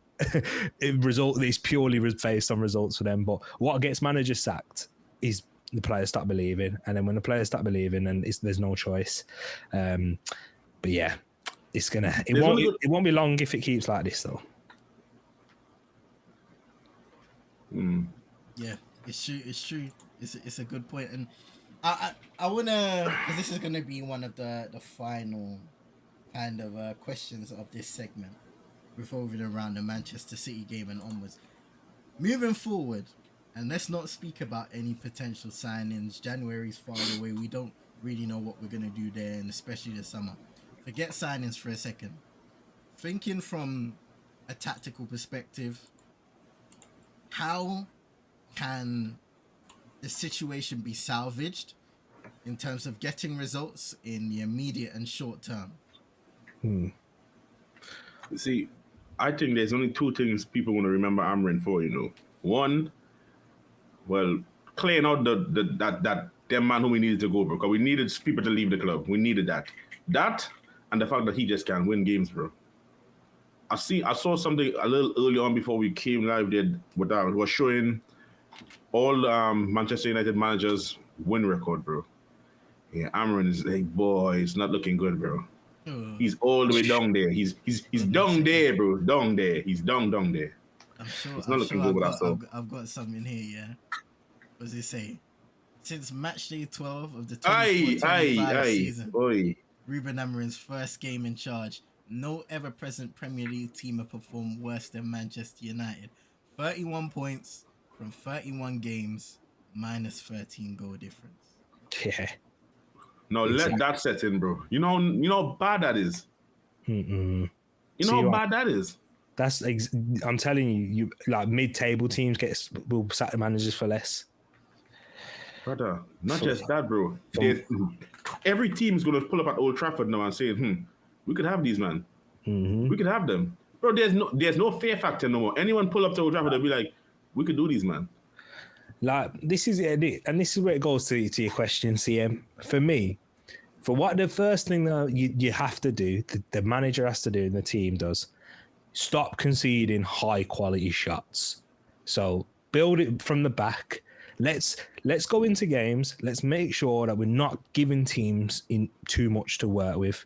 it's purely based on results for them. But what gets managers sacked is the players stop believing, and then when the players stop believing, then there's no choice. But yeah, it won't be long if it keeps like this though. Yeah, it's true. It's true. It's a good point, and I wanna, because this is gonna be one of the final kind of questions of this segment, revolving around the Manchester City game and onwards. Moving forward, and let's not speak about any potential signings. January's far away. We don't really know what we're gonna do there, and especially the summer. Forget signings for a second. Thinking from a tactical perspective, how can the situation be salvaged in terms of getting results in the immediate and short term? See, I think there's only two things people want to remember Amorim for, you know. One, well, clearing out that man who we needed to go, bro, because we needed people to leave the club. We needed that. That and the fact that he just can't win games, bro. I saw something a little early on before we came live there with that. It was showing all Manchester United managers' win record, bro. Yeah, Amorim is like, boy, it's not looking good, bro. He's all the way down there. He's down there, bro. Down there. He's down there. I'm sure. It's not looking good with us, though. I've got something here. Yeah. What does it say? Since match day 12 of the 24-25 season, Ruben Amorim's first game in charge, no ever-present Premier League team have performed worse than Manchester United. 31 points from 31 games, minus 13 goal difference. Yeah. No, let that set in, bro. You know how bad that is. You know how bad that is. That's I'm telling you, like mid-table teams will sack the managers for less. Brother, not just that, bro. Every team's gonna pull up at Old Trafford now and say, we could have these, man. We could have them. Bro, there's no fear factor no more. Anyone pull up to Old Trafford, they'll be like, we could do these, man. Like, this is it, and this is where it goes to your question, CM. For me, for what the first thing that you have to do, the manager has to do and the team does, stop conceding high-quality shots. So build it from the back. Let's go into games. Let's make sure that we're not giving teams in too much to work with.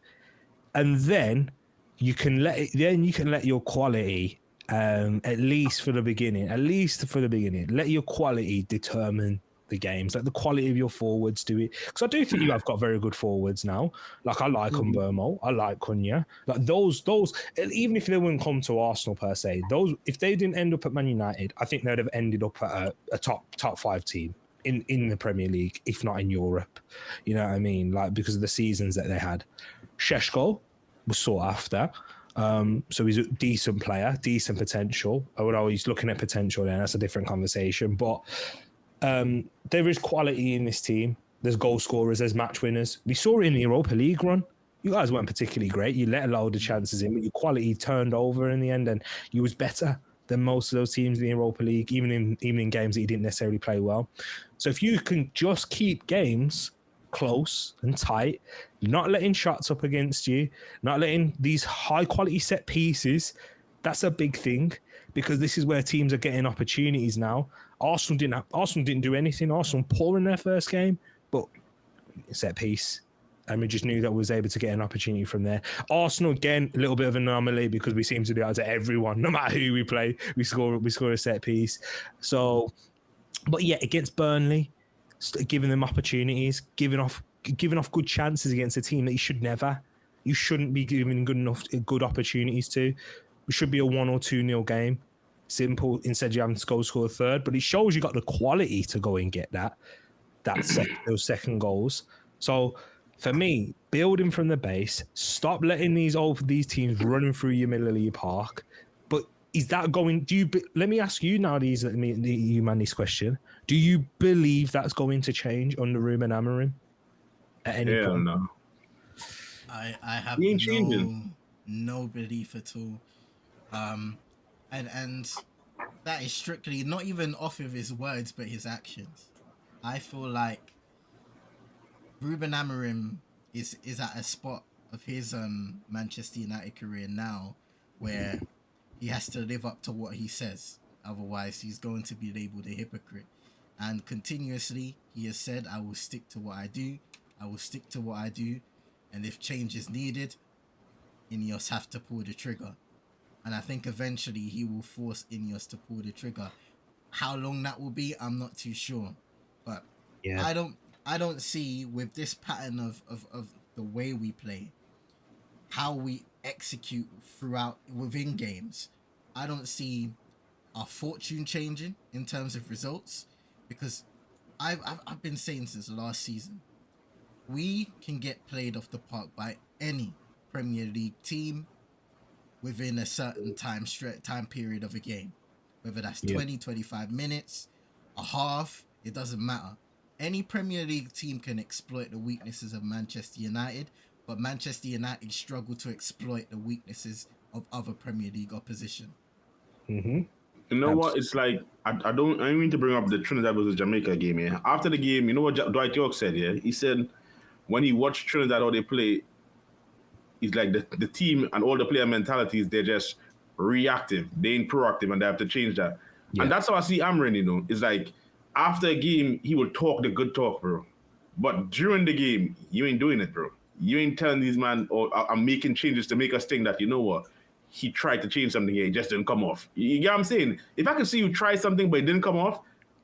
And then you can let your quality, at least for the beginning, let your quality determine the games. Like the quality of your forwards do it. Because I do think you have got very good forwards now. Like I like Umbermo, I like Cunha. Like those, even if they wouldn't come to Arsenal per se, those, if they didn't end up at Man United, I think they'd have ended up at a top 5 team in the Premier League, if not in Europe. You know what I mean? Like because of the seasons that they had. Šeško was sought after. So he's a decent player, decent potential. Although he's looking at potential then, that's a different conversation. But there is quality in this team. There's goal scorers, there's match winners. We saw it in the Europa League run. You guys weren't particularly great. You let a load of chances in, but your quality turned over in the end, and you was better than most of those teams in the Europa League, even in games that you didn't necessarily play well. So if you can just keep games close and tight, not letting shots up against you, not letting these high quality set pieces, that's a big thing, because this is where teams are getting opportunities now. Arsenal didn't do anything. Arsenal poor in their first game, but set piece. And we just knew that we was able to get an opportunity from there. Arsenal, again, a little bit of an anomaly because we seem to do that to everyone. No matter who we play, we score a set piece. So, but yeah, against Burnley, giving them opportunities, giving off good chances against a team that you shouldn't be giving good opportunities to. It should be a 1 or 2-0 game. Simple. Instead, you having to go score a third, but it shows you got the quality to go and get those second goals. So for me, building from the base, stop letting these teams running through your middle of your park, but is that going? Let me ask you now, this question. Do you believe that's going to change under Ruben Amorim at any Hell point? no. I have He ain't changing. no belief at all. And that is strictly not even off of his words but his actions. I feel like Ruben Amorim is at a spot of his Manchester United career now where he has to live up to what he says. Otherwise, he's going to be labelled a hypocrite. And continuously, he has said, I will stick to what I do. I will stick to what I do. And if change is needed, Ineos have to pull the trigger. And I think eventually he will force Ineos to pull the trigger. How long that will be, I'm not too sure. But Yeah. I don't see with this pattern of the way we play, how we execute throughout within games, I don't see our fortune changing in terms of results, because I've been saying since last season, we can get played off the park by any Premier League team within a certain time period of a game, whether that's 20, 25 minutes, a half, it doesn't matter. Any Premier League team can exploit the weaknesses of Manchester United, but Manchester United struggle to exploit the weaknesses of other Premier League opposition. Mm-hmm. You know what? It's like I don't mean to bring up the Trinidad versus Jamaica game. Yeah. After the game, you know what Dwight York said? Yeah, he said when he watched Trinidad how they play, it's like the team and all the player mentalities, they're just reactive. They ain't proactive, and they have to change that. Yeah. And that's how I see Amorim. You know, it's like after a game he will talk the good talk, bro. But during the game, you ain't doing it, bro. You ain't telling these man, or I'm making changes to make us think that, you know what, he tried to change something here, it just didn't come off. You get what I'm saying? If I can see you try something but it didn't come off,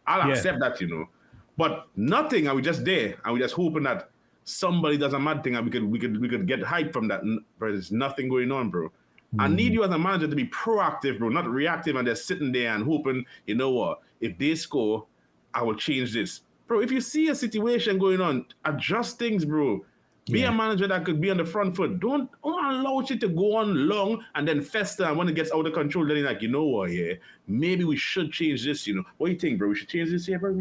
I'll accept that, you know. But nothing, and we just there, and we just hoping that somebody does a mad thing and we could get hype from that. But there's nothing going on, bro. I need you as a manager to be proactive, bro, not reactive and just sitting there and hoping, you know what, if they score, I will change this. Bro, if you see a situation going on, adjust things, bro. Be a manager that could be on the front foot. Don't allow it to go on long and then fester. And when it gets out of control, then you're like, you know what, maybe we should change this, you know. What do you think, bro? We should change this here, bro?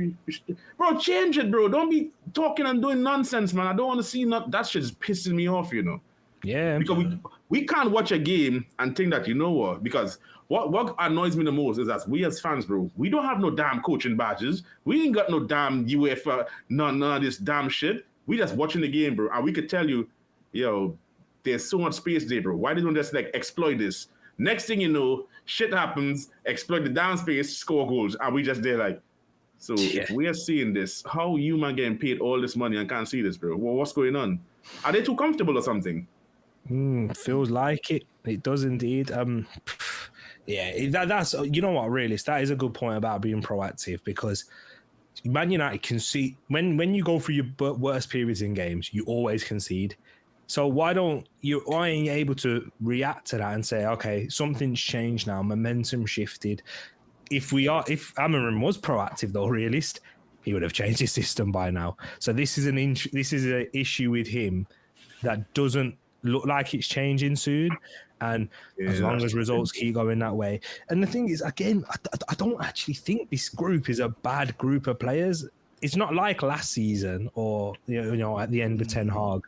Bro, change it, bro. Don't be talking and doing nonsense, man. I don't want to see that shit is pissing me off, you know. Yeah. Because we can't watch a game and think that, you know what, because what annoys me the most is that we as fans, bro, we don't have no damn coaching badges. We ain't got no damn UEFA, none of this damn shit. We just watching the game, bro, and we could tell you, yo, there's so much space there, bro. Why don't just like exploit this? Next thing you know, shit happens, exploit the down space, score goals, and we just there like, so if we are seeing this, how you man getting paid all this money and can't see this, bro? Well, what's going on? Are they too comfortable or something? Feels like it. It does indeed. That's you know what, Realist, that is a good point about being proactive, because Man United can see when you go through your worst periods in games, you always concede. So why ain't you able to react to that and say, okay, something's changed now, momentum shifted? If Amorim was proactive though, Realist, he would have changed his system by now. So this is an issue with him that doesn't look like it's changing soon. And as long as results keep going that way. And the thing is, again, I don't actually think this group is a bad group of players. It's not like last season or, you know, at the end of Ten Hag.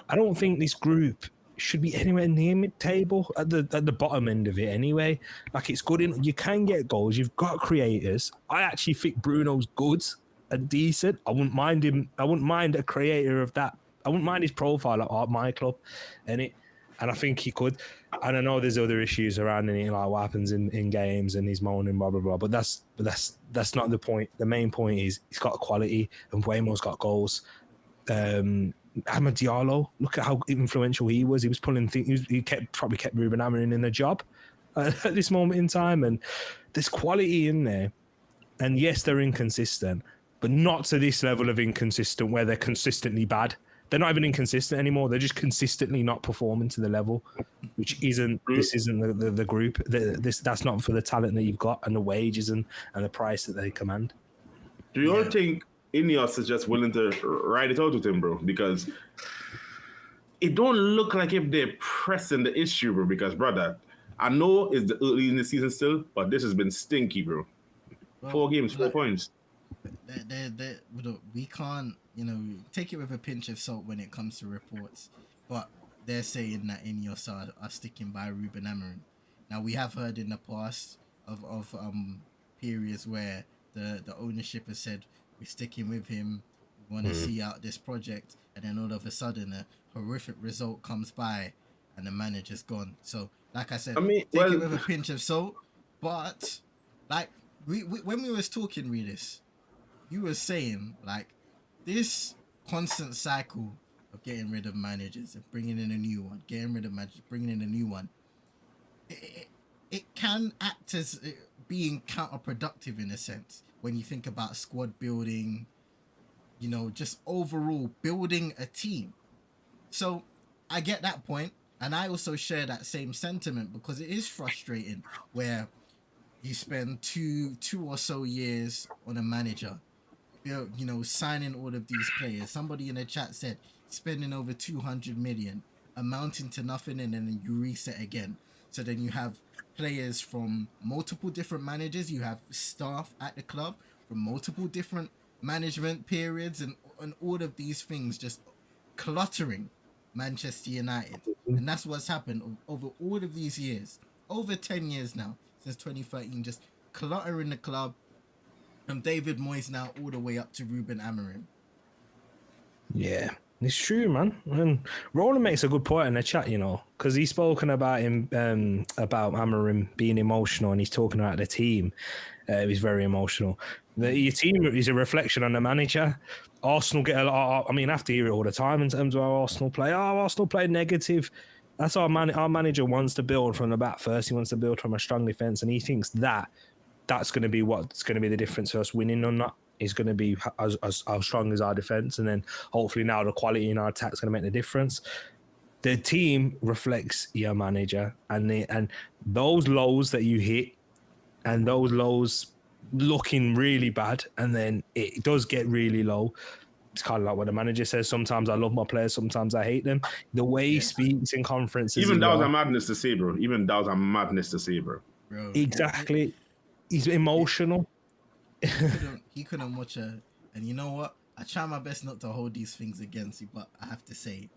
I don't think this group should be anywhere near mid-table, at the bottom end of it anyway. Like, it's good. You can get goals. You've got creators. I actually think Bruno's good and decent. I wouldn't mind him. I wouldn't mind a creator of that. I wouldn't mind his profile at my club. And I think he could. And I know there's other issues around it, like what happens in games and he's moaning, blah, blah, blah. But that's not the point. The main point is he's got quality and Buemo's got goals. Amad Diallo, look at how influential he was. He was pulling things. He probably kept Ruben Amorim in the job at this moment in time. And there's quality in there. And yes, they're inconsistent, but not to this level of inconsistent where they're consistently bad. They're not even inconsistent anymore. They're just consistently not performing to the level, which isn't. This isn't the group. That's not for the talent that you've got and the wages and the price that they command. Do you all think Ineos is just willing to ride it out with him, bro? Because it don't look like if they're pressing the issue, bro. Because brother, I know it's the early in the season still, but this has been stinky, bro. Well, 4 games, 4 like, points. look, we can't, take it with a pinch of salt when it comes to reports, but they're saying that Ineos are sticking by Ruben Amorim. Now, we have heard in the past of periods where the ownership has said, we're sticking with him, we want to see out this project, and then all of a sudden a horrific result comes by and the manager's gone. So, like I said, take it with a pinch of salt, but, like, when we was talking, Realest, you were saying, like, this constant cycle of getting rid of managers and bringing in a new one, getting rid of managers, bringing in a new one, it can act as being counterproductive in a sense when you think about squad building, just overall building a team. So I get that point, and I also share that same sentiment, because it is frustrating where you spend two or so years on a manager, signing all of these players. Somebody in the chat said spending over 200 million, amounting to nothing, and then you reset again. So then you have players from multiple different managers, you have staff at the club from multiple different management periods, and all of these things just cluttering Manchester United. And that's what's happened over all of these years, over 10 years now, since 2013, just cluttering the club, from David Moyes now all the way up to Ruben Amorim. Yeah, it's true, man. And Roland makes a good point in the chat, because he's spoken about him, about Amorim being emotional, and he's talking about the team. He's very emotional. Your team is a reflection on the manager. Arsenal get a lot. I have to hear it all the time in terms of how Arsenal play. Arsenal play negative. That's our manager wants to build from the back first. He wants to build from a strong defense, and he thinks that's going to be what's going to be the difference for us winning or not. Is going to be as how strong as our defense, and then hopefully now the quality in our attack is going to make the difference. The team reflects your manager, and those lows that you hit, and those lows looking really bad, and then it does get really low. It's kind of like what the manager says. Sometimes I love my players, sometimes I hate them. The way he speaks in conferences, even that was a madness to say, bro. Bro. Exactly. He's emotional. He couldn't watch and you know what? I try my best not to hold these things against you, but I have to say,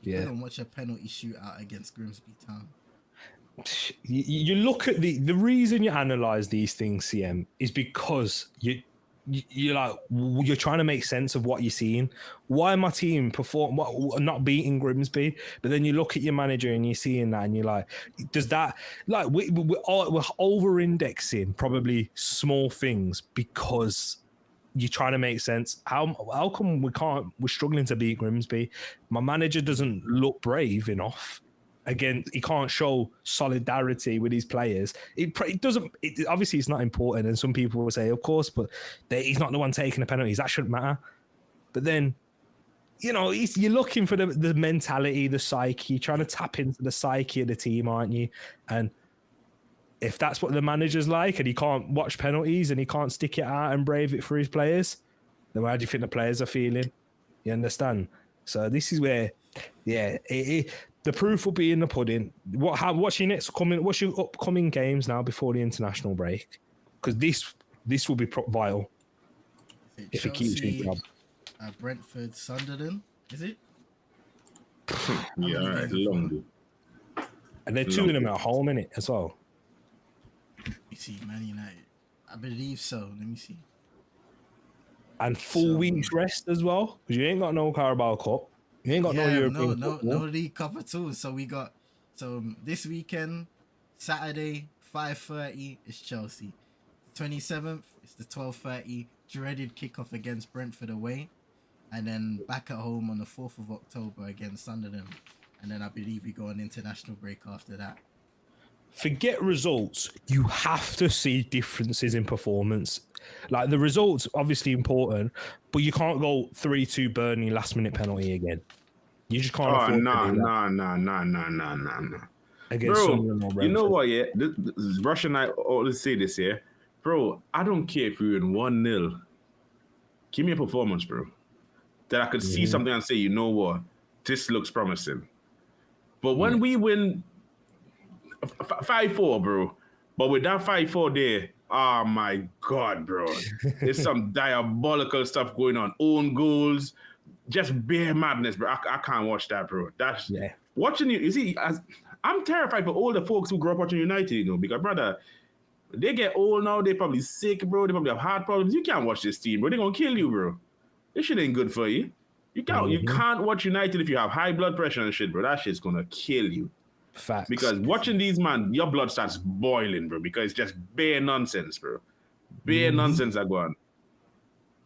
he couldn't watch a penalty shootout against Grimsby Town. You look at the reason you analyze these things, CM, is because you're trying to make sense of what you're seeing. Why my team not beating Grimsby? But then you look at your manager and you're seeing that, and you're like, does that, like, we're over-indexing probably small things because you're trying to make sense. How come we're struggling to beat Grimsby? My manager doesn't look brave enough. Again, he can't show solidarity with his players. It doesn't. Obviously, it's not important, and some people will say, of course, but he's not the one taking the penalties. That shouldn't matter. But then, you're looking for the mentality, the psyche, trying to tap into the psyche of the team, aren't you? And if that's what the manager's like, and he can't watch penalties and he can't stick it out and brave it for his players, then how do you think the players are feeling? You understand? So this is where, the proof will be in the pudding. What's your upcoming games now before the international break? Because this will be vital if it keeps his job. Brentford, Sunderland, is it? Yeah, it's long, dude. And they're two of them at home, innit, as well. Let me see, Man United. I believe so. Let me see. And 4 weeks rest as well, because you ain't got no Carabao Cup. You ain't got no European no League Cup at all. So we got this weekend, Saturday, 5:30 is Chelsea. 27th is the 12:30 dreaded kickoff against Brentford away, and then back at home on the 4th of October against Sunderland, and then I believe we go on international break after that. Forget results. You have to see differences in performance. Like, the results obviously important, but you can't go 3-2 Burnley last minute penalty again. You just can't afford to do that. Against bro, you know what, yeah? This Rush and I always say this, yeah? Bro, I don't care if you win 1-0. Give me a performance, bro. That I could see something and say, you know what? This looks promising. But when we win 5-4, bro. But with that 5-4 there, oh my God, bro. There's some diabolical stuff going on. Own goals, just bare madness, bro. I can't watch that, bro. That's watching you see, I'm terrified for all the folks who grew up watching United, you know, because brother, they get old now, they probably sick, bro. They probably have heart problems. You can't watch this team, bro. They're gonna kill you, bro. This shit ain't good for you. You can't watch United if you have high blood pressure and shit, bro. That shit's gonna kill you. Facts. Because watching these, man, your blood starts boiling, bro, because it's just bare nonsense, bro. Bare nonsense that go on.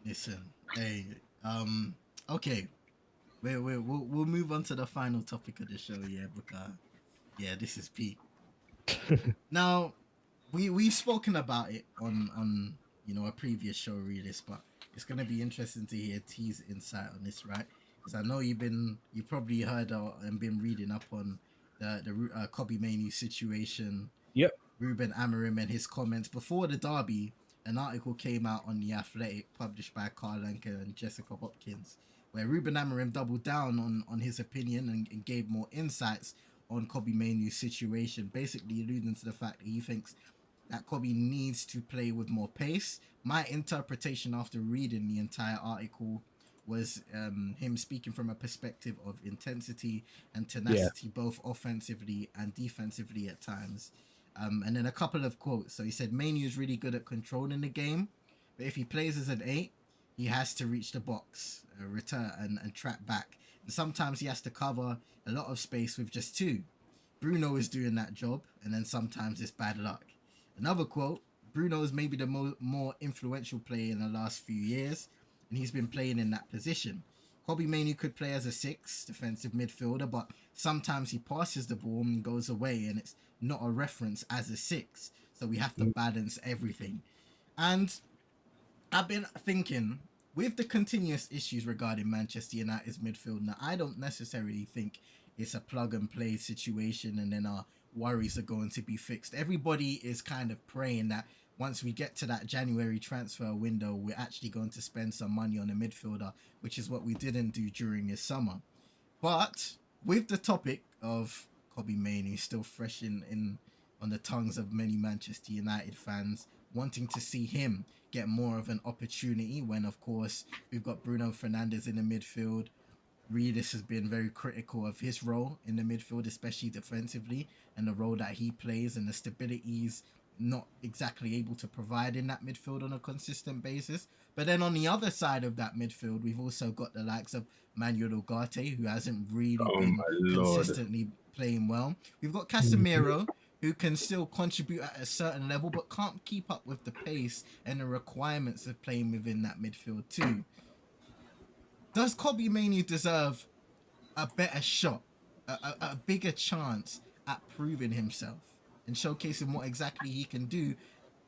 Listen, hey, okay. We'll move on to the final topic of the show, because this is peak. Now, we've spoken about it on a previous show, Realest, but it's gonna be interesting to hear T's insight on this, right? Because I know you probably heard and been reading up on the Kobe Mainoo situation. Yep. Ruben Amorim and his comments before the derby. An article came out on The Athletic, published by Carl Anker and Jessica Hopkins, where Ruben Amorim doubled down on his opinion and gave more insights on Kobe Mainoo's situation, basically alluding to the fact that he thinks that Kobe needs to play with more pace. My interpretation after reading the entire article was him speaking from a perspective of intensity and tenacity, both offensively and defensively at times. And then a couple of quotes. So he said, Mainoo is really good at controlling the game, but if he plays as an 8, he has to reach the box, return and track back. And sometimes he has to cover a lot of space with just 2. Bruno is doing that job, and then sometimes it's bad luck. Another quote, Bruno is maybe the more influential player in the last few years, and he's been playing in that position. Kobe Mainoo could play as a 6 defensive midfielder, but sometimes he passes the ball and goes away, and it's not a reference as a 6. So we have to balance everything. And I've been thinking, with the continuous issues regarding Manchester United's midfield, now I don't necessarily think it's a plug and play situation and then our worries are going to be fixed. Everybody is kind of praying that once we get to that January transfer window, we're actually going to spend some money on a midfielder, which is what we didn't do during this summer. But with the topic of Kobe Mainoo still fresh in on the tongues of many Manchester United fans, wanting to see him get more of an opportunity when, of course, we've got Bruno Fernandes in the midfield. Realest has been very critical of his role in the midfield, especially defensively, and the role that he plays and the stability he's not exactly able to provide in that midfield on a consistent basis. But then on the other side of that midfield, we've also got the likes of Manuel Ugarte, who hasn't really been consistently playing well. We've got Casemiro, who can still contribute at a certain level, but can't keep up with the pace and the requirements of playing within that midfield too. Does Kobe Mainoo deserve a better shot, a bigger chance at proving himself and showcasing what exactly he can do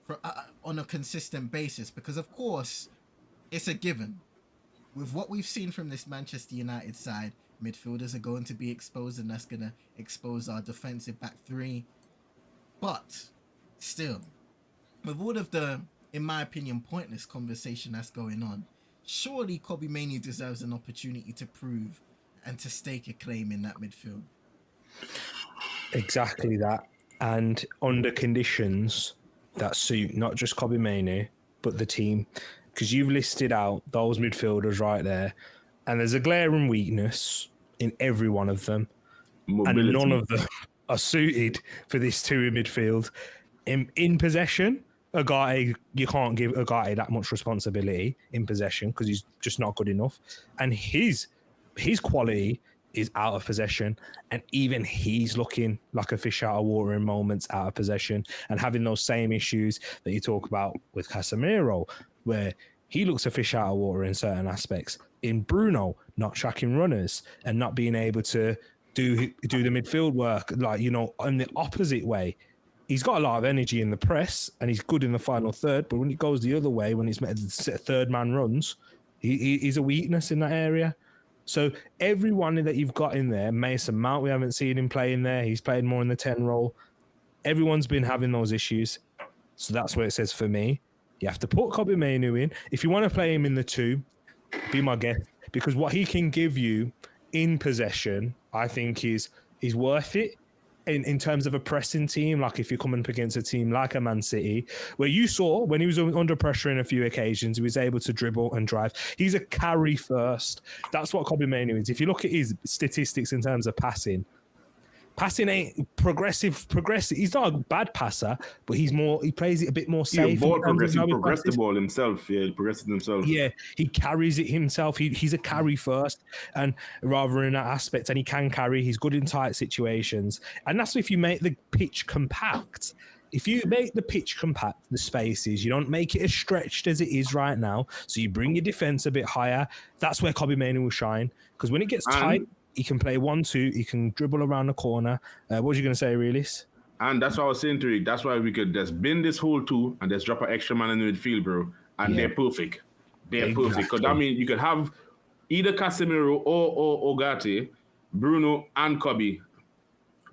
for on a consistent basis? Because of course, it's a given. With what we've seen from this Manchester United side, midfielders are going to be exposed, and that's going to expose our defensive back 3. But still, with all of the, in my opinion, pointless conversation that's going on, surely Kobe Mainoo deserves an opportunity to prove and to stake a claim in that midfield. Exactly that. And under conditions that suit not just Kobe Mainoo, but the team. Because you've listed out those midfielders right there, and there's a glaring weakness in every one of them. Mobility. And none of them are suited for this 2 in midfield. In possession, Ugarte, you can't give Ugarte that much responsibility in possession because he's just not good enough. And his quality is out of possession, and even he's looking like a fish out of water in moments out of possession and having those same issues that you talk about with Casemiro, where he looks a fish out of water in certain aspects. In Bruno, not tracking runners and not being able to do the midfield work, like, you know, in the opposite way. He's got a lot of energy in the press and he's good in the final third, but when it goes the other way, when he's third man runs, he's a weakness in that area. So everyone that you've got in there, Mason Mount, we haven't seen him play in there. He's played more in the 10 role. Everyone's been having those issues. So that's where it says for me, you have to put Kobe Mainoo in. If you want to play him in the 2, be my guest, because what he can give you in possession, I think is worth it. in terms of a pressing team, like if you're coming up against a team like a Man City, where you saw when he was under pressure in a few occasions, he was able to dribble and drive. He's a carry first. That's what Kobbie Mainoo is. If you look at his statistics in terms of passing ain't progressive. He's not a bad passer, but he plays it a bit more safe. Ball progressive, he progressed the ball himself. Yeah, he progressed it himself. Yeah, he carries it himself. He's a carry first, and rather in that aspect, and he can carry. He's good in tight situations, and that's if you make the pitch compact. If you make the pitch compact, the spaces, you don't make it as stretched as it is right now. So you bring your defense a bit higher. That's where Kobbie Mainoo will shine, because when it gets tight, he can play 1-2. He can dribble around the corner. What was you going to say, Realist? And that's what I was saying to you. That's why we could just bin this whole two and just drop an extra man in the midfield, bro. And they're perfect. They're perfect. Because that means you could have either Casemiro or Ogate, Bruno and Kobbie.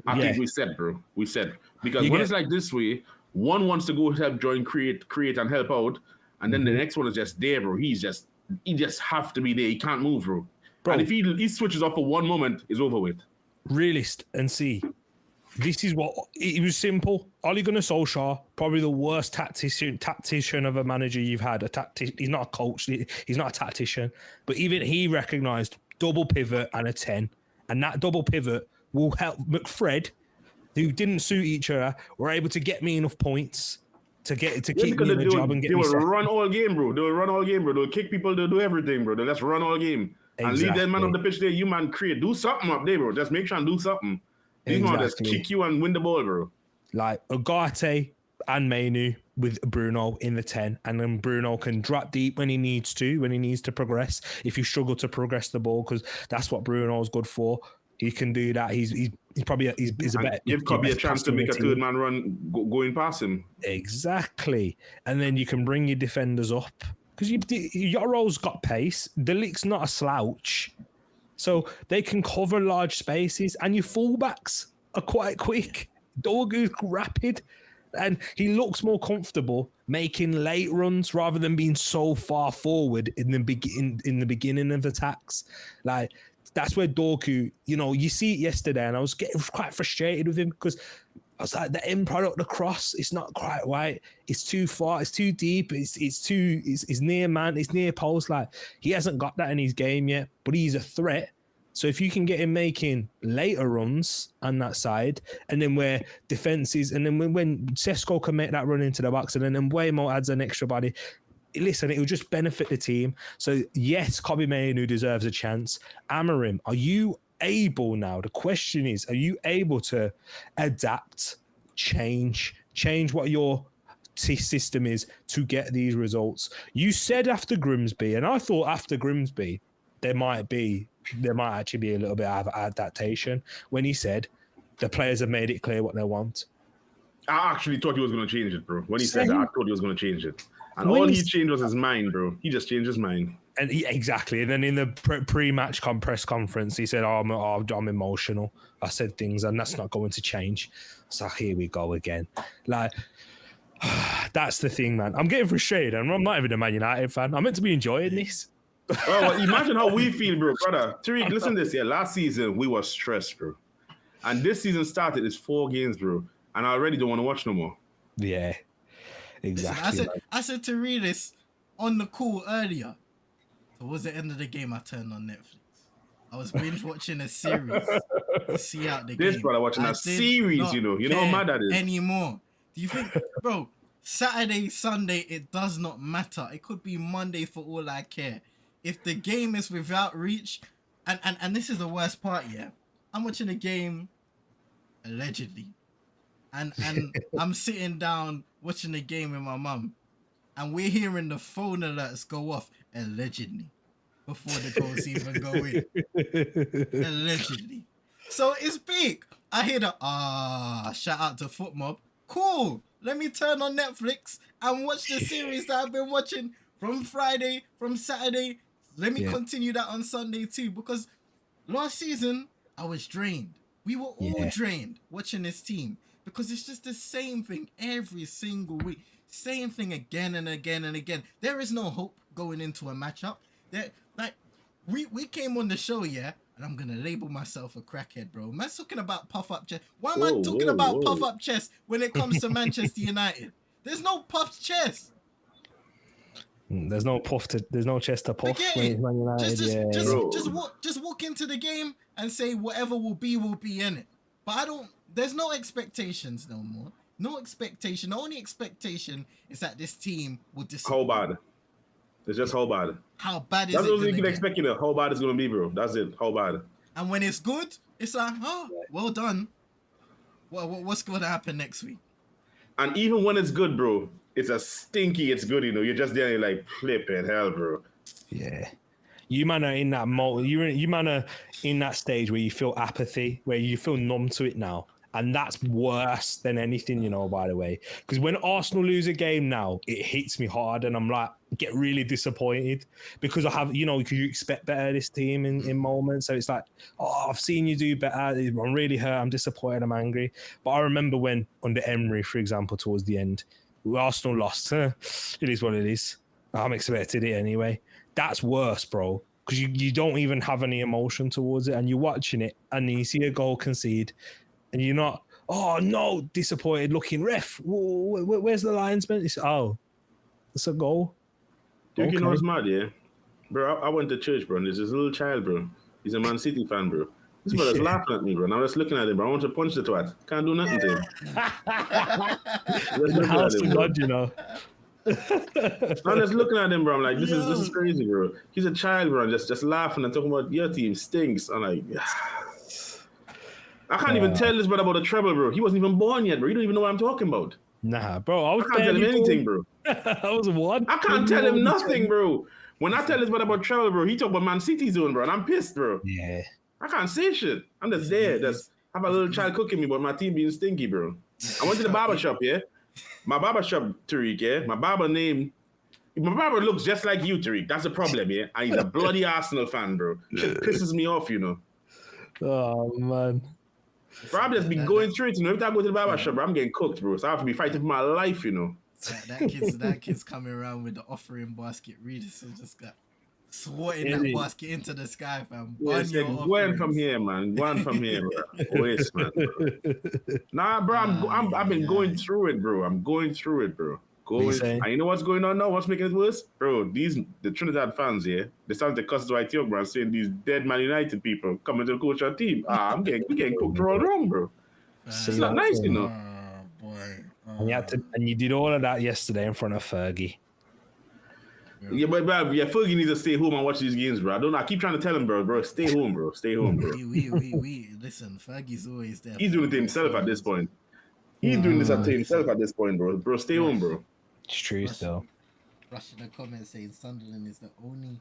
I think we said, bro. We said. Because when it's like this way, one wants to go help join, create and help out. And then the next one is just there, bro. He just have to be there. He can't move, bro. And if he switches off for one moment, it's over with. Realist and see. This is what it was simple. Ole Gunnar Solskjaer, probably the worst tactician of a manager you've had. He's not a coach. He's not a tactician. But even he recognised double pivot and a 10. And that double pivot will help McFred, who didn't suit each other, were able to get me enough points to keep me in the job and get me. They will run all game, bro. They'll kick people. They'll do everything, bro. They'll just run all game. And leave that man on the pitch there. You man create. Do something up there, bro. Just make sure and do something. These man just kick you and win the ball, bro. Like Ugarte and Mainoo with Bruno in the 10. And then Bruno can drop deep when he needs to progress. If you struggle to progress the ball, because that's what Bruno's good for. He can do that. He's probably a better. Give Kobbie a chance to make a third man run going past him. Exactly. And then you can bring your defenders up. Because Yoro's got pace. Delict's not a slouch. So they can cover large spaces. And your fullbacks are quite quick. Dorgu's rapid. And he looks more comfortable making late runs rather than being so far forward in the beginning of attacks. Like, that's where Dorgu, you see it yesterday, and I was quite frustrated with him because I was like, the end product, the cross, it's not quite right. It's too far. It's too deep. It's near man. It's near post. Like, he hasn't got that in his game yet, but he's a threat. So if you can get him making later runs on that side, and then where defenses, and then when Sesko can make that run into the box, and then Waymo adds an extra body, listen, it will just benefit the team. So yes, Kobbie Mainoo deserves a chance. Amorim, are you able now? The question is, are you able to adapt, change what your system is to get these results? You said after Grimsby, and I thought after Grimsby there might actually be a little bit of adaptation when he said the players have made it clear what they want. I actually thought he was going to change it, bro. When he said that, I thought he was going to change it. And all he changed was his mind, bro. He just changed his mind. And exactly. And then in the pre-match press conference, he said, I'm emotional. I said things, and that's not going to change. So here we go again. Like, that's the thing, man. I'm getting frustrated, and I'm not even a Man United fan. I'm meant to be enjoying this. Well, imagine how we feel, bro. Brother, Tariq, listen to this. Yeah, last season, we were stressed, bro. And this season started, it's 4 games, bro. And I already don't want to watch no more. Yeah. Exactly. I said to read this on the call earlier. Towards the end of the game, I turned on Netflix. I was binge watching a series to see out the game. This brother watching a series, you know how mad that is. Anymore. Do you think, bro, Saturday, Sunday, it does not matter. It could be Monday for all I care. If the game is without reach, and this is the worst part, yeah. I'm watching a game allegedly. And I'm sitting down watching the game with my mum, and we're hearing the phone alerts go off allegedly before the goals even go in. Allegedly. So it's big. I hear the shout out to Footmob. Cool. Let me turn on Netflix and watch the series that I've been watching from Friday, from Saturday. Let me continue that on Sunday too, because last season I was drained. We were all drained watching this team. Because it's just the same thing every single week. Same thing again and again and again. There is no hope going into a matchup. We came on the show, yeah, and I'm gonna label myself a crackhead, bro. Man's talking about puff up chest. Why am Whoa, I talking whoa, about whoa. puff up chest when it comes to Manchester United? There's no puffed chest. There's no chest to puff Forget when it. it's Man United. Bro. Just walk into the game and say whatever will be in it. But there's no expectations no more. No expectation. The only expectation is that this team will How bad? It's just how bad. How bad is That's it? what you can expect, you know. How bad it's gonna be, bro. That's it. How bad? And when it's good, it's like, oh, well done. What's going to happen next week? And even when it's good, bro, it's a stinky. It's good, you know. You're just there, you're like flipping hell, bro. Yeah. You man are in that you man are in that stage where you feel apathy, where you feel numb to it now. And that's worse than anything, you know, by the way. Because when Arsenal lose a game now, it hits me hard and I'm like, get really disappointed because I have, you know, you expect better this team in moments. So it's like, oh, I've seen you do better. I'm really hurt. I'm disappointed. I'm angry. But I remember when under Emery, for example, towards the end, Arsenal lost. It is what it is. I'm expected it anyway. That's worse, bro. Because you don't even have any emotion towards it and you're watching it and you see a goal concede and you're not, oh no, disappointed looking ref. Where's the linesman? It's it's a goal. Dude, you know what's mad, yeah? Bro, I went to church, bro, and there's this little child, bro. He's a Man City fan, bro. This brother's laughing at me, bro. And I'm just looking at him, bro. I want to punch the twat. Can't do nothing to him. The house of God, you know. I'm just looking at him, bro. I'm like, this is crazy, bro. He's a child, bro. Just laughing and talking about your team stinks. I'm like, I can't even tell this brother about the treble, bro. He wasn't even born yet, bro. You don't even know what I'm talking about. Nah, bro. I can't tell him anything, bro. I was one. I can't tell him nothing, bro. When I tell this brother about treble, bro, he talk about Man City's doing, bro, and I'm pissed, bro. Yeah. I can't say shit. I'm just there. Just have a little child cooking me, but my team being stinky, bro. I went to the barber shop, yeah? My barber shop, Tariq, yeah? My barber looks just like you, Tariq. That's the problem, yeah? And he's a bloody Arsenal fan, bro. Shit pisses me off, you know. Oh, man. Bro, I've just been going through it, you know. Every time I go to the barber shop, bro, I'm getting cooked, bro. So I have to be fighting for my life, you know. That kid's coming around with the offering basket. Readers have just got swatting that basket into the sky, fam. Go on from here, man. Go on from here, bro. Waste, man, bro. Nah, bro, I've been going through it, bro. I'm going through it, bro. And you know what's going on now? What's making it worse? Bro, the Trinidad fans, yeah, they started to cuss Dwight York, bro, saying these dead Man United people coming to coach our team. We getting cooked all wrong, bro. It's not nice, you know. Oh, boy. And you did all of that yesterday in front of Fergie. Yeah, but Fergie needs to stay home and watch these games, bro. I keep trying to tell him, bro, stay home, bro. Stay home, bro. We listen, Fergie's always there. He's doing it to himself at this point. He's doing this to himself at this point, bro. Bro, stay home, bro. It's true, still. Rushing the comments saying Sunderland is the only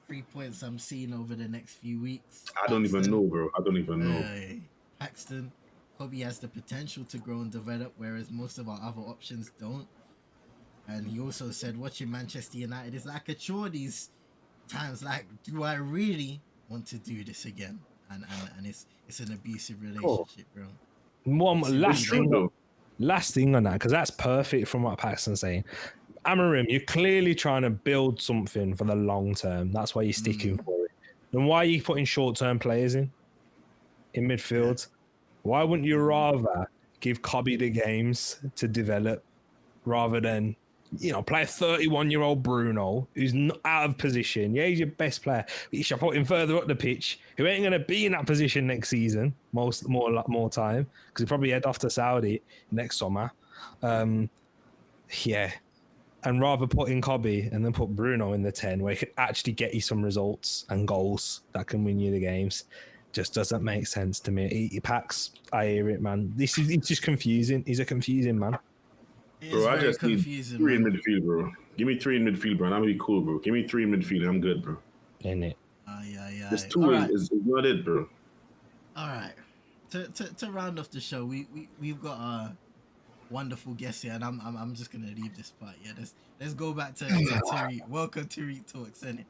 3 points I'm seeing over the next few weeks. I don't even know, bro. I don't even know. Paxton, Kobe has the potential to grow and develop, whereas most of our other options don't. And he also said, watching Manchester United is like a chore these times. Like, do I really want to do this again? And it's an abusive relationship, bro. Last thing on that, because that's perfect from what Paxton's saying. Amorim, you're clearly trying to build something for the long term. That's why you're sticking for it. Then why are you putting short-term players in midfield? Why wouldn't you rather give Kobe the games to develop rather than, you know, play a 31-year-old Bruno who's not out of position? Yeah, he's your best player. But you should put him further up the pitch, who ain't going to be in that position next season, more time, because he'll probably head off to Saudi next summer. And rather put in Kobe and then put Bruno in the 10, where he could actually get you some results and goals that can win you the games. Just doesn't make sense to me. Pax, I hear it, man. It's just confusing. He's a confusing man. Bro, I just need 3 in midfield, bro. Give me 3 in midfield, bro, and I'm gonna be cool, bro. Give me 3 in midfield, and I'm good, bro. Ain't it? This 2 is not it, bro. All right. To round off the show, we've got a wonderful guest here, and I'm just gonna leave this part. Yeah, let's go back to Tariq. Welcome to Tariq Talks, innit?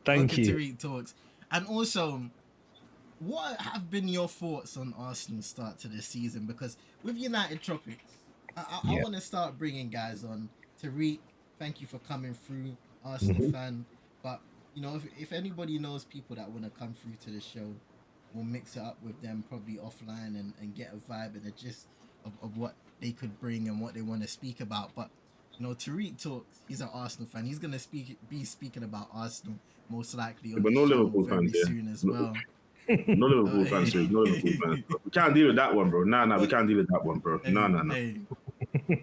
Thank you. Tariq Talks, and also, what have been your thoughts on Arsenal's start to this season? Because with United Tropics, I want to start bringing guys on. Tariq, thank you for coming through, Arsenal fan. But, you know, if anybody knows people that want to come through to the show, we'll mix it up with them probably offline and get a vibe and a gist of what they could bring and what they want to speak about. But you know, Tariq talks. He's an Arsenal fan. He's gonna be speaking about Arsenal most likely on But the no show Liverpool very fans there. soon as No. well. No Liverpool fans, sorry. No Liverpool fans. We can't deal with that one, bro. Nah, we can't deal with that one, bro. No. Hey.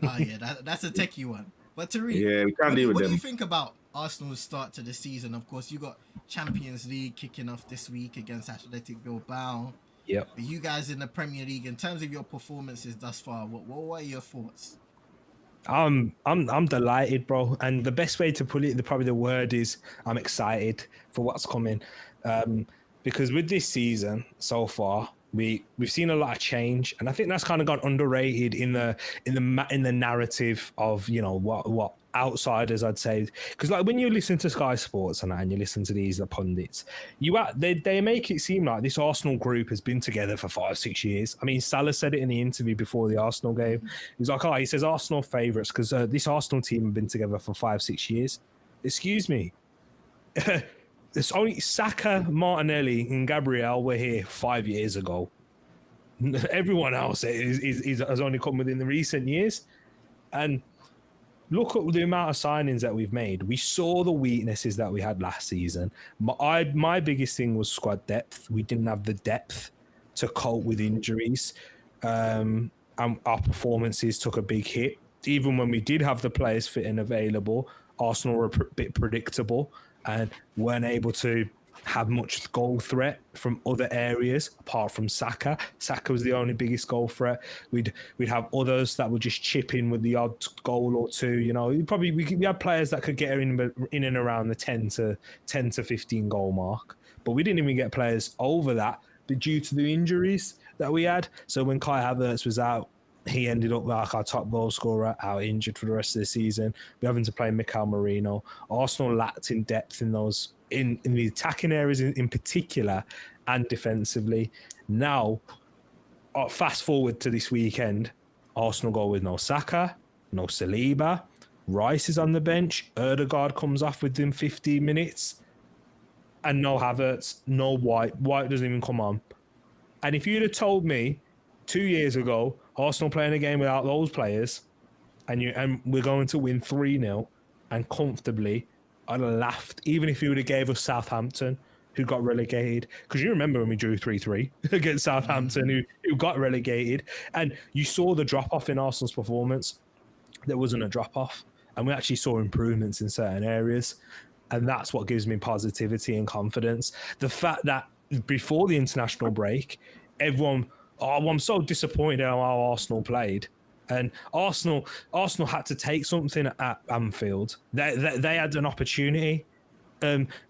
Oh yeah, that's a techie one. But Tariq, Yeah, we can't deal with what do them. you think about Arsenal's start to the season? Of course, you got Champions League kicking off this week against Athletic Bilbao. Yep. But you guys in the Premier League, in terms of your performances thus far, what are your thoughts? I'm delighted, bro. And the best way to put it, probably the word is I'm excited for what's coming. Because with this season so far, we've seen a lot of change, and I think that's kind of got underrated in the narrative of, you know, what outsiders, I'd say. Because like when you listen to Sky Sports and you listen to these pundits, they make it seem like this Arsenal group has been together for 5-6 years. I mean, Salah said it in the interview before the Arsenal game. He's like, he says Arsenal favourites because this Arsenal team have been together for 5-6 years. Excuse me. It's only Saka, Martinelli, and Gabriel were here 5 years ago. Everyone else has only come within the recent years. And look at the amount of signings that we've made. We saw the weaknesses that we had last season. My biggest thing was squad depth. We didn't have the depth to cope with injuries. And our performances took a big hit. Even when we did have the players fit and available, Arsenal were a bit predictable and weren't able to have much goal threat from other areas apart from Saka. Saka was the only biggest goal threat. We'd have others that would just chip in with the odd goal or two. You know, we had players that could get in and around the 10 to 15 goal mark, but we didn't even get players over that due to the injuries that we had. So when Kai Havertz was out, he ended up like our top goal scorer, out injured for the rest of the season. We're having to play Mikel Merino. Arsenal lacked in depth in those in the attacking areas in particular and defensively. Now, fast forward to this weekend, Arsenal go with no Saka, no Saliba, Rice is on the bench, Ødegaard comes off within 15 minutes, and no Havertz, no White. White doesn't even come on. And if you'd have told me 2 years ago, Arsenal playing a game without those players, and we're going to win 3-0 and comfortably, I'd have laughed. Even if you would have gave us Southampton, who got relegated, because you remember when we drew 3-3 against Southampton, who got relegated, and you saw the drop off in Arsenal's performance. There wasn't a drop off, and we actually saw improvements in certain areas, and that's what gives me positivity and confidence. The fact that before the international break, everyone. I'm so disappointed in how Arsenal played. And Arsenal had to take something at Anfield. They had an opportunity.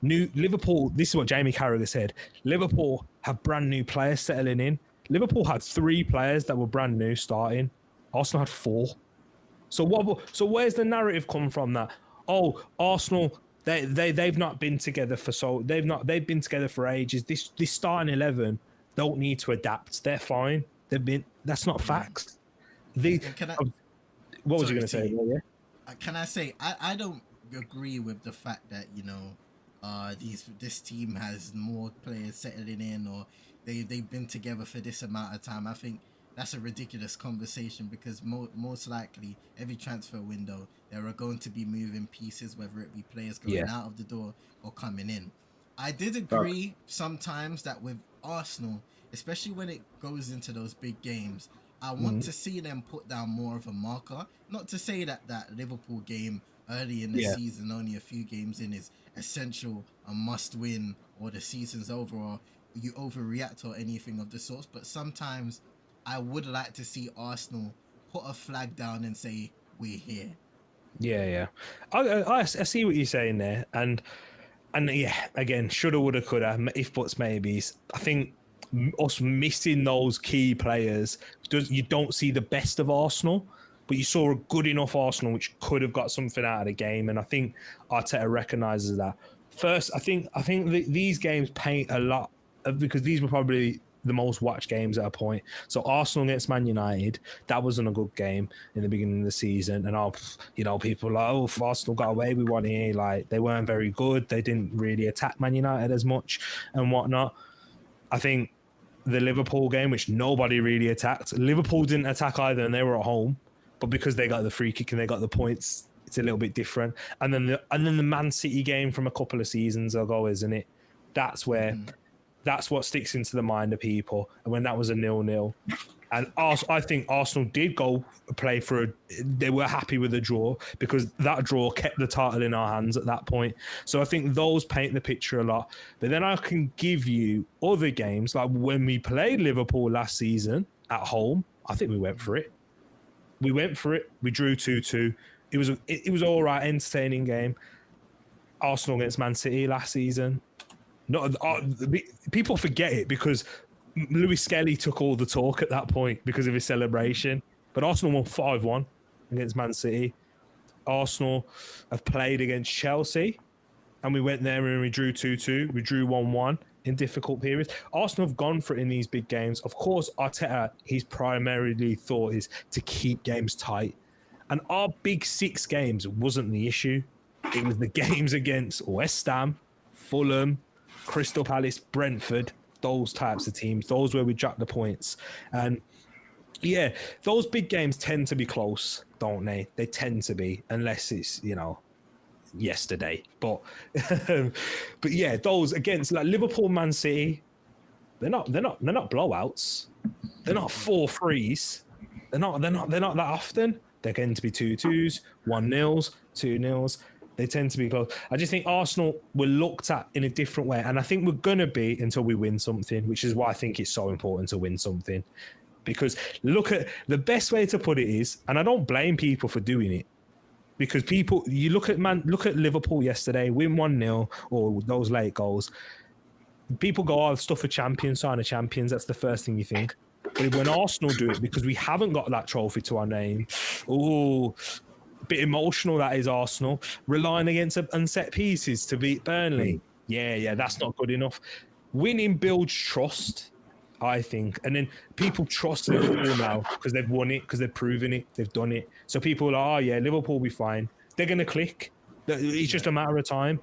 Liverpool, this is what Jamie Carragher said, Liverpool have brand new players settling in. Liverpool had 3 players that were brand new starting. Arsenal had 4. So where's the narrative come from that? Oh, Arsenal, they've not been together they've been together for ages. This starting 11 don't need to adapt. They're fine. That's not facts. What was you going to say? Yeah? Can I say I don't agree with the fact that, you know, this team has more players settling in, or they've been together for this amount of time. I think that's a ridiculous conversation, because most likely every transfer window there are going to be moving pieces, whether it be players going out of the door or coming in. I did agree sometimes that with Arsenal, especially when it goes into those big games, I want to see them put down more of a marker. Not to say that Liverpool game early in the season, only a few games in, is essential, a must win, or the season's over, or you overreact or anything of the sort. But sometimes I would like to see Arsenal put a flag down and say, we're here. Yeah. I see what you're saying there. And yeah, again, shoulda, woulda, coulda, if buts, maybes. I think us missing those key players, you don't see the best of Arsenal, but you saw a good enough Arsenal which could have got something out of the game, and I think Arteta recognises that. First, I think these games paint a lot, because these were probably the most watched games at a point. So Arsenal against Man United, that wasn't a good game in the beginning of the season, and people are like, oh, if Arsenal got away with one here, like they weren't very good, they didn't really attack Man United as much and whatnot. I think the Liverpool game, which nobody really attacked. Liverpool didn't attack either, and they were at home. But because they got the free kick and they got the points, it's a little bit different. And then the Man City game from a couple of seasons ago, isn't it? That's where that's what sticks into the mind of people. And when that was a 0-0. And I think Arsenal did go play for they were happy with the draw because that draw kept the title in our hands at that point. So I think those paint the picture a lot. But then I can give you other games, like when we played Liverpool last season at home, I think we went for it. We went for it. We drew 2-2. It was all right, entertaining game. Arsenal against Man City last season. People forget it because Louis Skelly took all the talk at that point because of his celebration. But Arsenal won 5-1 against Man City. Arsenal have played against Chelsea, and we went there and we drew 2-2. We drew 1-1 in difficult periods. Arsenal have gone for it in these big games. Of course, Arteta, his primarily thought is to keep games tight. And our big 6 games wasn't the issue. It was the games against West Ham, Fulham, Crystal Palace, Brentford, those types of teams, those where we drop the points. And yeah, those big games tend to be close, don't they? They tend to be, unless it's, yesterday. But but yeah, those against like Liverpool, Man City, they're not blowouts. They're not 4-3s. They're not that often. They're going to be 2-2s, 1-0s, 2-0s. They tend to be close. I just think Arsenal were looked at in a different way. And I think we're going to be until we win something, which is why I think it's so important to win something. Because look at the best way to put it is, and I don't blame people for doing it, because you look at Liverpool yesterday, win 1-0 or those late goals. People go, oh, stuff for champions, sign of champions. That's the first thing you think. But when Arsenal do it, because we haven't got that trophy to our name, bit emotional that is Arsenal relying against set pieces to beat Burnley. Yeah, that's not good enough. Winning builds trust, I think, and then people trust Liverpool now because they've won it, because they've proven it, they've done it. So people are like, oh yeah, Liverpool will be fine. They're going to click. It's just a matter of time.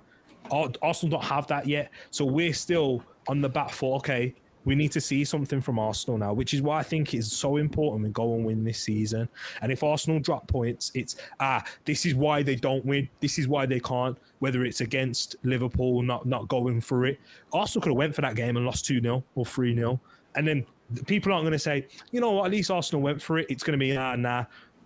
Arsenal don't have that yet, so we're still on the back foot. Okay, we need to see something from Arsenal now, which is why I think it's so important we go and win this season. And if Arsenal drop points, it's, this is why they don't win. This is why they can't, whether it's against Liverpool, not going for it. Arsenal could have went for that game and lost 2-0 or 3-0. And then people aren't going to say, you know what, at least Arsenal went for it. It's going to be, nah,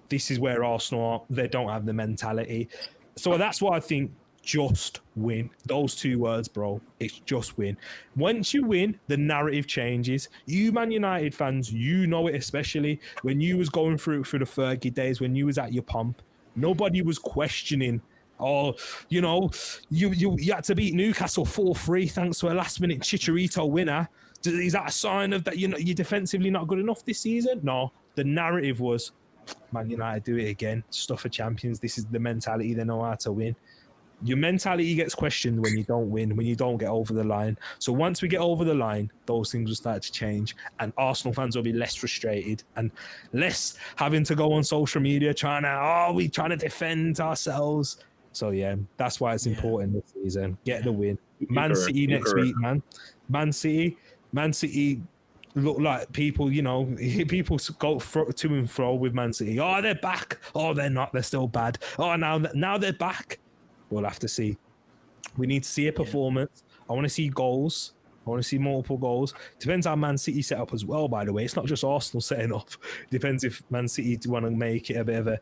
this is where Arsenal are. They don't have the mentality. So that's why I think just win. Those 2 words, bro. It's just win. Once you win, the narrative changes. You Man United fans, you know it, especially when you was going through the Fergie days, when you was at your pomp. Nobody was questioning, you had to beat Newcastle 4-3 thanks to a last-minute Chicharito winner. Is that a sign of that you're defensively not good enough this season? No. The narrative was, Man United do it again. Stuff for champions. This is the mentality. They know how to win. Your mentality gets questioned when you don't win, when you don't get over the line. So once we get over the line, those things will start to change, and Arsenal fans will be less frustrated and less having to go on social media trying to defend ourselves. So yeah, that's why it's important this season. Get the win. Man City next week, man. Man City look like people, people go to and fro with Man City. Oh, they're back. Oh, they're not. They're still bad. Oh, now they're back. We'll have to see. We need to see a performance. I want to see goals. I want to see multiple goals. Depends how Man City set up as well, by the way. It's not just Arsenal setting up. Depends if Man City want to make it a bit of a...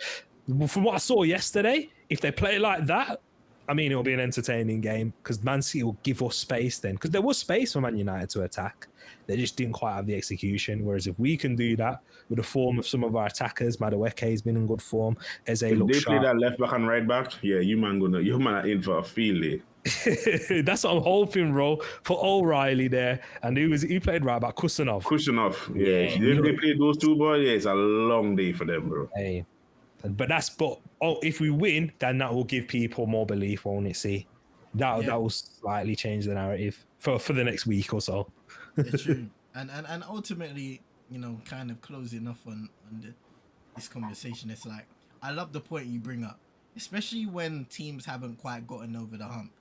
From what I saw yesterday, if they play like that, I mean, it'll be an entertaining game because Man City will give us space then. Because there was space for Man United to attack. They just didn't quite have the execution. Whereas if we can do that with the form of some of our attackers, Madueke's been in good form. Eze looks sharp. They play that left back and right back. Yeah, you man are in for a field day. That's what I'm hoping, bro, for O'Reilly there. And he played right back, Kusanov. Yeah. If they play those 2 boys, yeah, it's a long day for them, bro. Hey. But if we win, then that will give people more belief, won't it? See, that will slightly change the narrative for the next week or so. It's true. And ultimately, kind of closing off on this conversation, it's like, I love the point you bring up, especially when teams haven't quite gotten over the hump.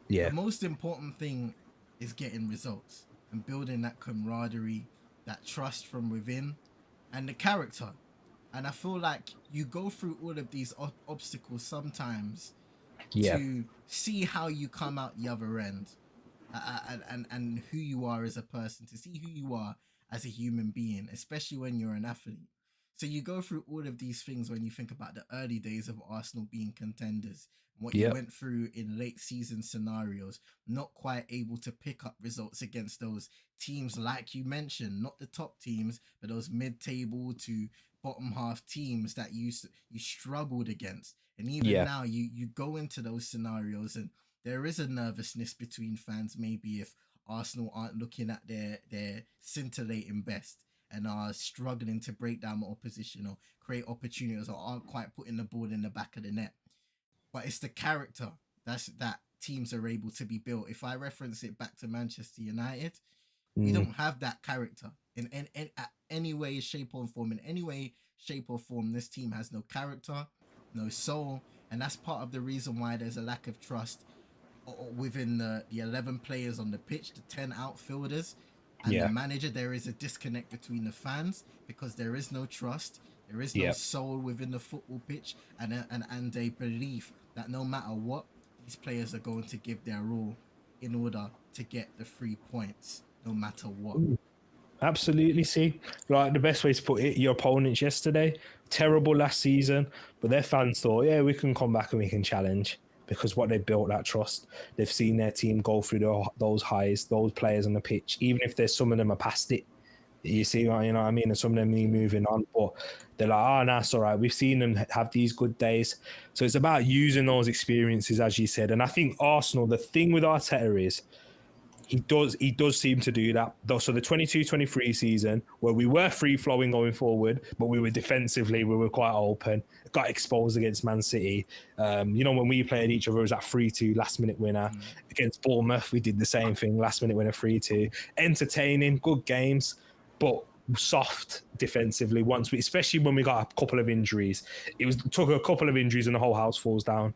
Yeah. The most important thing is getting results and building that camaraderie that trust from within, and the character. And I feel like you go through all of these obstacles sometimes Yeah. to see how you come out the other end, and who you are as a person, to see who you are as a human being, especially when you're an athlete. So you go through all of these things when you think about the early days of Arsenal being contenders, what you Yep. went through in late season scenarios, not quite able to pick up results against those teams like you mentioned, not the top teams, but those mid-table to bottom half teams that you struggled against. And even Yeah. now you go into those scenarios and there is a nervousness between fans, maybe if Arsenal aren't looking at their scintillating best and are struggling to break down opposition or create opportunities, or aren't quite putting the ball in the back of the net. But it's the character that teams are able to be built. If I reference it back to Manchester United, we don't have that character in any way, shape or form. In any way, shape or form, this team has no character, no soul, and that's part of the reason why there's a lack of trust within the 11 players on the pitch, the 10 outfielders, and the manager. There is a disconnect between the fans because there is no trust, there is no soul within the football pitch, and a belief that no matter what, these players are going to give their all in order to get the 3 points, no matter what. Absolutely. See, like the best way to put it, your opponents yesterday, terrible last season, but their fans thought, yeah, we can come back and we can challenge, because what they built, that trust. They've seen their team go through those highs, those players on the pitch, even if there's some of them are past it. You see, you know what I mean? And some of them are moving on, but they're like, oh, no, it's all right. We've seen them have these good days. So it's about using those experiences, as you said. And I think Arsenal, the thing with Arteta is, he does seem to do that. So the 22-23 season, where we were free-flowing going forward, but we were defensively, we were quite open, got exposed against Man City. When we played each other, it was that 3-2 last-minute winner. Against Bournemouth, we did the same thing, last-minute winner, 3-2. Entertaining, good games, but soft defensively, especially when we got a couple of injuries. Took a couple of injuries and the whole house falls down.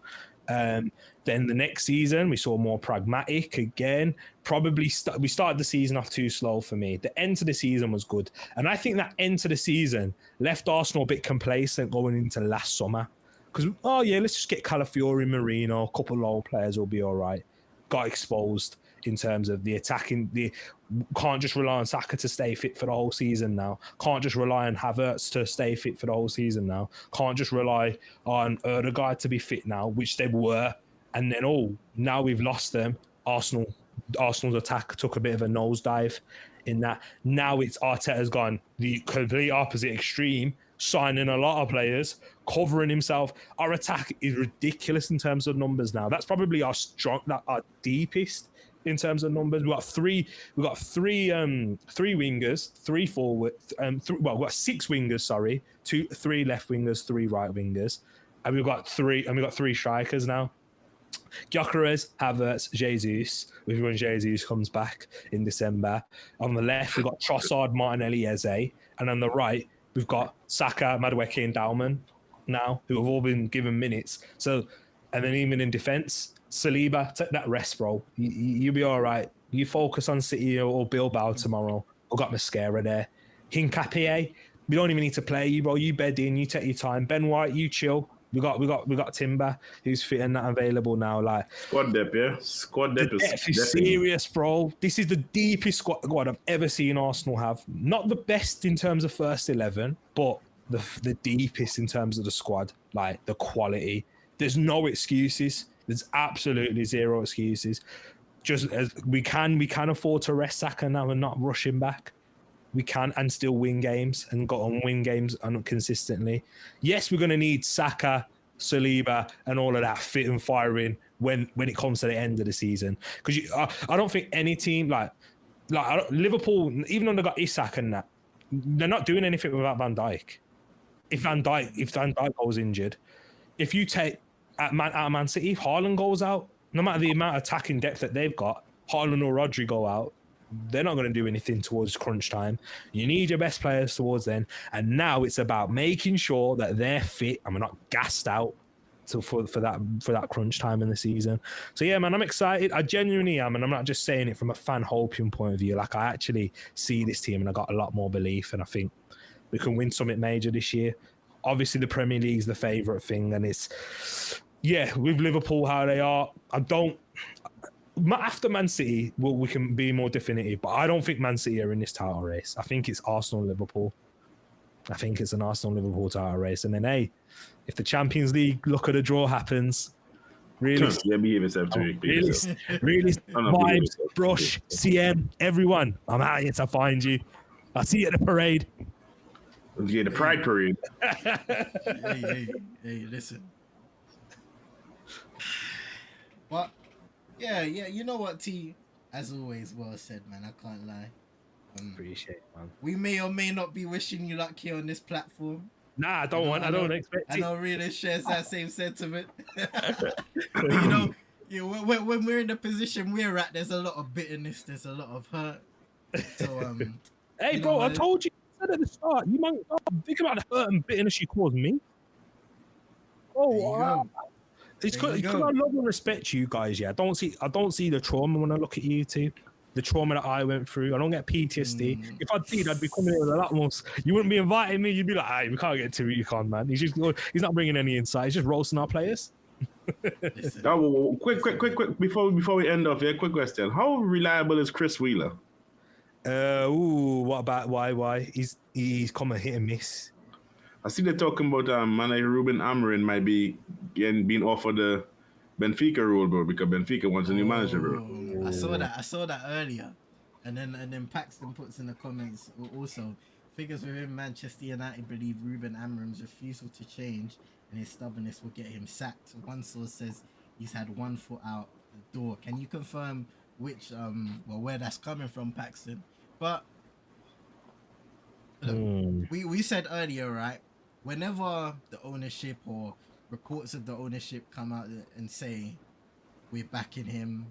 Then the next season, we saw more pragmatic again. We started the season off too slow for me. The end of the season was good. And I think that end to the season left Arsenal a bit complacent going into last summer. Because, let's just get Calafiori, Marino, a couple of low players will be all right. Got exposed in terms of the attacking. Can't just rely on Saka to stay fit for the whole season now. Can't just rely on Havertz to stay fit for the whole season now. Can't just rely on Odegaard to be fit now, which they were. And then, now we've lost them. Arsenal's attack took a bit of a nosedive in that. Now it's Arteta's gone the complete opposite extreme, signing a lot of players, covering himself. Our attack is ridiculous in terms of numbers now. That's probably our deepest in terms of numbers. We've got three wingers, three forward, we've got six wingers, sorry, three left wingers, three right wingers, and we've got three strikers now. Gyökeres, Havertz, Jesus, when Jesus comes back in December. On the left, we've got Trossard, Martinelli, Eze, and on the right, we've got Saka, Madueke, and Dalman now, who have all been given minutes. So, and then even in defence, Saliba, take that rest, bro. You'll be all right. You focus on City or Bilbao tomorrow. We've got Mascara there. Hincapié, we don't even need to play you, bro. You bed in, you take your time. Ben White, you chill. We got Timber, who's fit and not available now. Like squad depth, yeah. Squad depth is serious, bro. This is the deepest squad I've ever seen Arsenal have. Not the best in terms of first 11, but the deepest in terms of the squad. Like the quality. There's no excuses. There's absolutely zero excuses. Just as we can afford to rest Saka now and not rush him back. We can and still win games and go on win games consistently. Yes, we're going to need Saka, Saliba, and all of that fit and firing when it comes to the end of the season. Because I don't think any team like Liverpool, even though they got Isak and that, they're not doing anything without Van Dijk. If Van Dijk goes injured, if you take out Man City, if Haaland goes out, no matter the amount of attacking depth that they've got, Haaland or Rodri go out, they're not going to do anything towards crunch time. You need your best players towards then. And now it's about making sure that they're fit and we're not gassed out for that crunch time in the season. So yeah, man, I'm excited. I genuinely am, and I'm not just saying it from a fan hoping point of view. Like, I actually see this team, and I got a lot more belief, and I think we can win something major this year. Obviously, the Premier League's the favourite thing, and it's with Liverpool how they are. After Man City, we can be more definitive, but I don't think Man City are in this title race. I think it's Arsenal-Liverpool. I think it's an Arsenal-Liverpool title race. And then, hey, if the Champions League look at a draw happens, really vibes, Brush, CM, everyone, I'm out here to find you. I'll see you at the parade. Yeah, the Pride Parade. Hey, listen. But yeah, you know what, T? As always, well said, man. I can't lie. Appreciate it, man. We may or may not be wishing you luck here on this platform. Nah, I don't expect it. I know Realest shares that same sentiment. But when we're in the position we're at, there's a lot of bitterness, there's a lot of hurt. So hey, bro, I told you at the start. You might think about the hurt and bitterness you caused me. Oh, wow. It's because I love and respect you guys. Yeah, I don't see the trauma when I look at you two. The trauma that I went through. I don't get PTSD. If I did, I'd be coming in with a lot more. You wouldn't be inviting me. You'd be like, "Hey, we can't get to it. You can't, man." He's not bringing any insight. He's just roasting our players. Quick. Before we end off, quick question. How reliable is Chris Wheeler? What about why? He's come and hit and miss. I see they're talking about Ruben Amorim might be being offered the Benfica role, bro, because Benfica wants a new manager, bro. I saw that earlier, and then Paxton puts in the comments also, figures within Manchester United believe Ruben Amorim's refusal to change and his stubbornness will get him sacked. One source says he's had one foot out the door. Can you confirm which where that's coming from, Paxton? But look, we said earlier, right? Whenever the ownership or reports of the ownership come out and say we're backing him,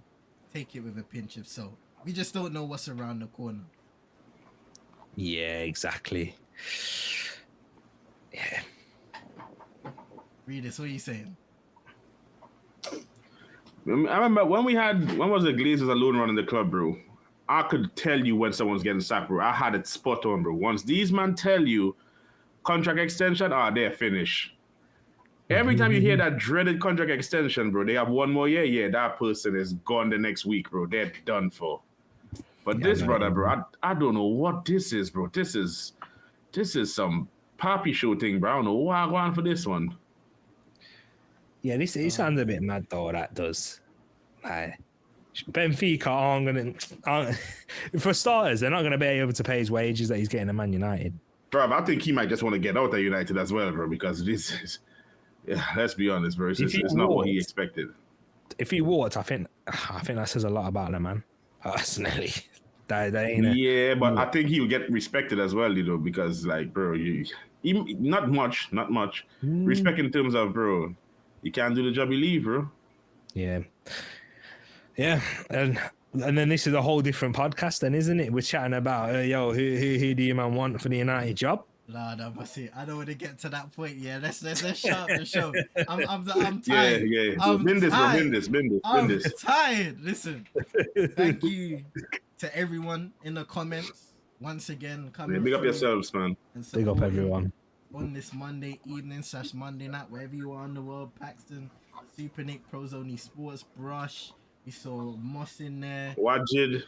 take it with a pinch of salt. We just don't know what's around the corner. Yeah, exactly. Yeah. Realest, what are you saying? I remember when was the Glazers alone running the club, bro? I could tell you when someone's getting sacked, bro. I had it spot on, bro. Once these men tell you contract extension, they're finished. Every time you hear that dreaded contract extension, bro, they have one more year. Yeah, that person is gone the next week, bro. They're done for. But this brother, bro, I don't know what this is, bro. This is some poppy show thing, bro. I don't know why I'm going for this one. Yeah, this sounds a bit mad though. That does. Benfica aren't for starters, they're not gonna be able to pay his wages that he's getting at Man United. Bro, I think he might just want to get out of United as well, bro, because this is. Yeah, let's be honest, bro. It's not what he expected. If he walked, I think that says a lot about the man. Personally, they ain't. Yeah, but I think he would get respected as well, because like, bro, not much. Respect in terms of, bro, you can't do the job you leave, bro. Yeah, and then this is a whole different podcast, then, isn't it? We're chatting about, who do you man want for the United job? No, but see, I don't want to get to that point. Yeah, let's shut up the show. I'm tired. Yeah. I'm Bend this. Tired. Listen, thank you to everyone in the comments once again. Big up yourselves, man. Big up everyone on this Monday evening / Monday night, wherever you are in the world. Paxton, Super Nick, Pros Only Sports, Brush. We saw Moss in there. Wajid.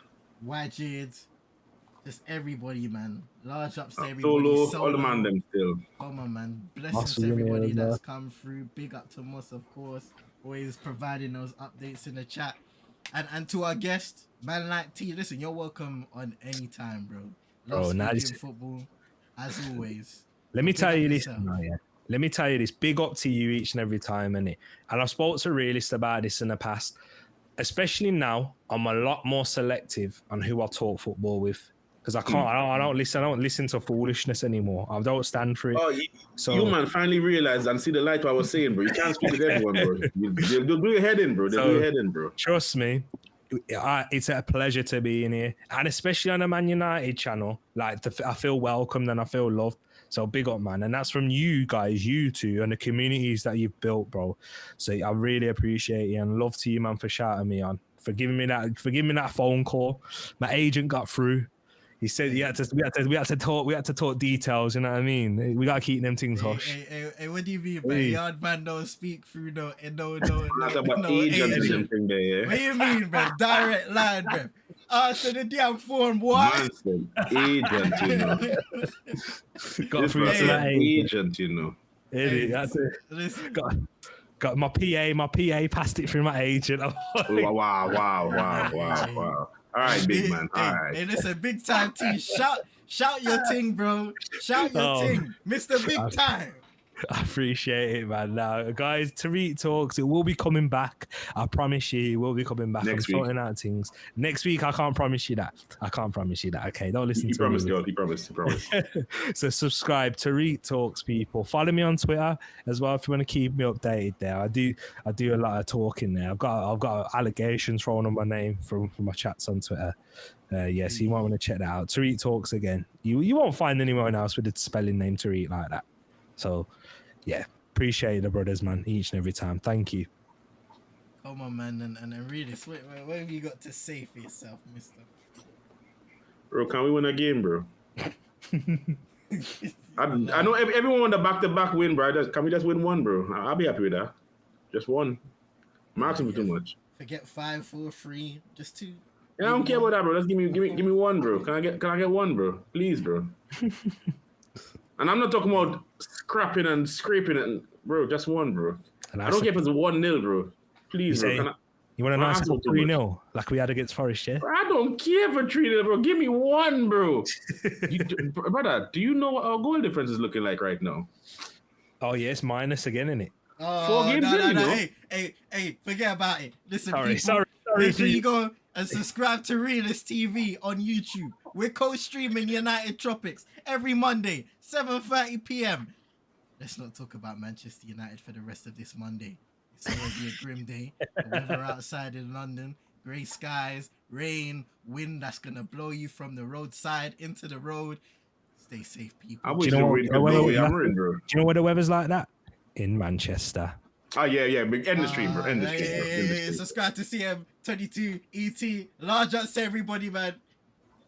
Just everybody, man. Large ups to everybody. Solo, all the man them still. Come on, man. Blessings to everybody that's come through. Big up to Moss, of course. Always providing those updates in the chat. And to our guest, Man Like T. Listen, you're welcome on any time, bro. Love speaking football, as always. Let me tell you this. Let me tell you this. Big up to you each and every time, innit? And I've spoken to Realest about this in the past. Especially now, I'm a lot more selective on who I talk football with. Because I don't listen to foolishness anymore. I don't stand for it. Oh, you man finally realized and see the light I was saying, bro. You can't speak with everyone, bro. They'll do your head in, bro. Trust me, it's a pleasure to be in here. And especially on the Man United channel, like I feel welcomed and I feel loved. So big up, man. And that's from you guys, you two, and the communities that you've built, bro. So I really appreciate it, and love to you, man, for shouting me on, for giving me that phone call. My agent got through. He said we had to talk details, you know what I mean? We gotta keep them things hush. Hey, what do you mean, man? Yard man don't speak through no agent. agent. What do you mean, man? Direct line, man. Answer the damn phone, boy. Agent, you know. Got through to that agent, you know. That's it. Listen. Got my PA passed it through my agent. Wow. All right, big man. All right. Hey, listen, big time T. Shout your ting, bro. Shout your ting. Mr. Big Time. I appreciate it, man. Now, guys, Tariq Talks, it will be coming back. I promise you, it will be coming back. Next I'm week. sorting out things. Next week, I can't promise you that. Okay, don't listen to me. He promised. So subscribe, Tariq Talks, people. Follow me on Twitter as well if you want to keep me updated there. I do a lot of talking there. I've got allegations thrown on my name from my chats on Twitter. So you might want to check that out. Tariq Talks again. You won't find anyone else with the spelling name Tariq like that. So, yeah, appreciate the brothers, man, each and every time. Thank you. Come on, man, and really, what have you got to say for yourself, mister? Bro, can we win a game, bro? I know everyone want a back-to-back win, bro. Can we just win one, bro? I'll be happy with that. Just one. I'm asking for too much. Forget 5, 4, 3, just 2. Yeah, I don't care about that, bro. Just give me one, bro. Can I get one, bro? Please, bro. And I'm not talking about scrapping and scraping it, bro. Just one, bro. I don't care if it's 1-0, bro. Please, bro. You want a nice 3-0 like we had against Forest, yeah? I don't care for 3-0, bro. Give me one, bro. Brother, do you know what our goal difference is looking like right now? Oh, yeah, it's minus again, isn't it? Oh, 4 games in, you know? Hey, forget about it. Listen, Sorry. Make sure you go and subscribe to Realest TV on YouTube. We're co-streaming United Tropics every Monday, 7:30 p.m. Let's not talk about Manchester United for the rest of this Monday. It's already a grim day. The weather outside in London, grey skies, rain, wind that's going to blow you from the roadside into the road. Stay safe, people. I wish the rain could blow me. I'm in, bro. Do you know where the weather's like that? In Manchester. Oh, yeah. End the stream, bro. End the stream, bro. End the stream. Subscribe to CM22 ET. Large ups to everybody, man.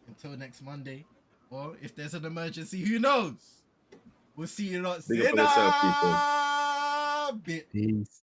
Until next Monday. Or if there's an emergency, who knows? We'll see you lots in Big up on yourself, people. a bit. Peace.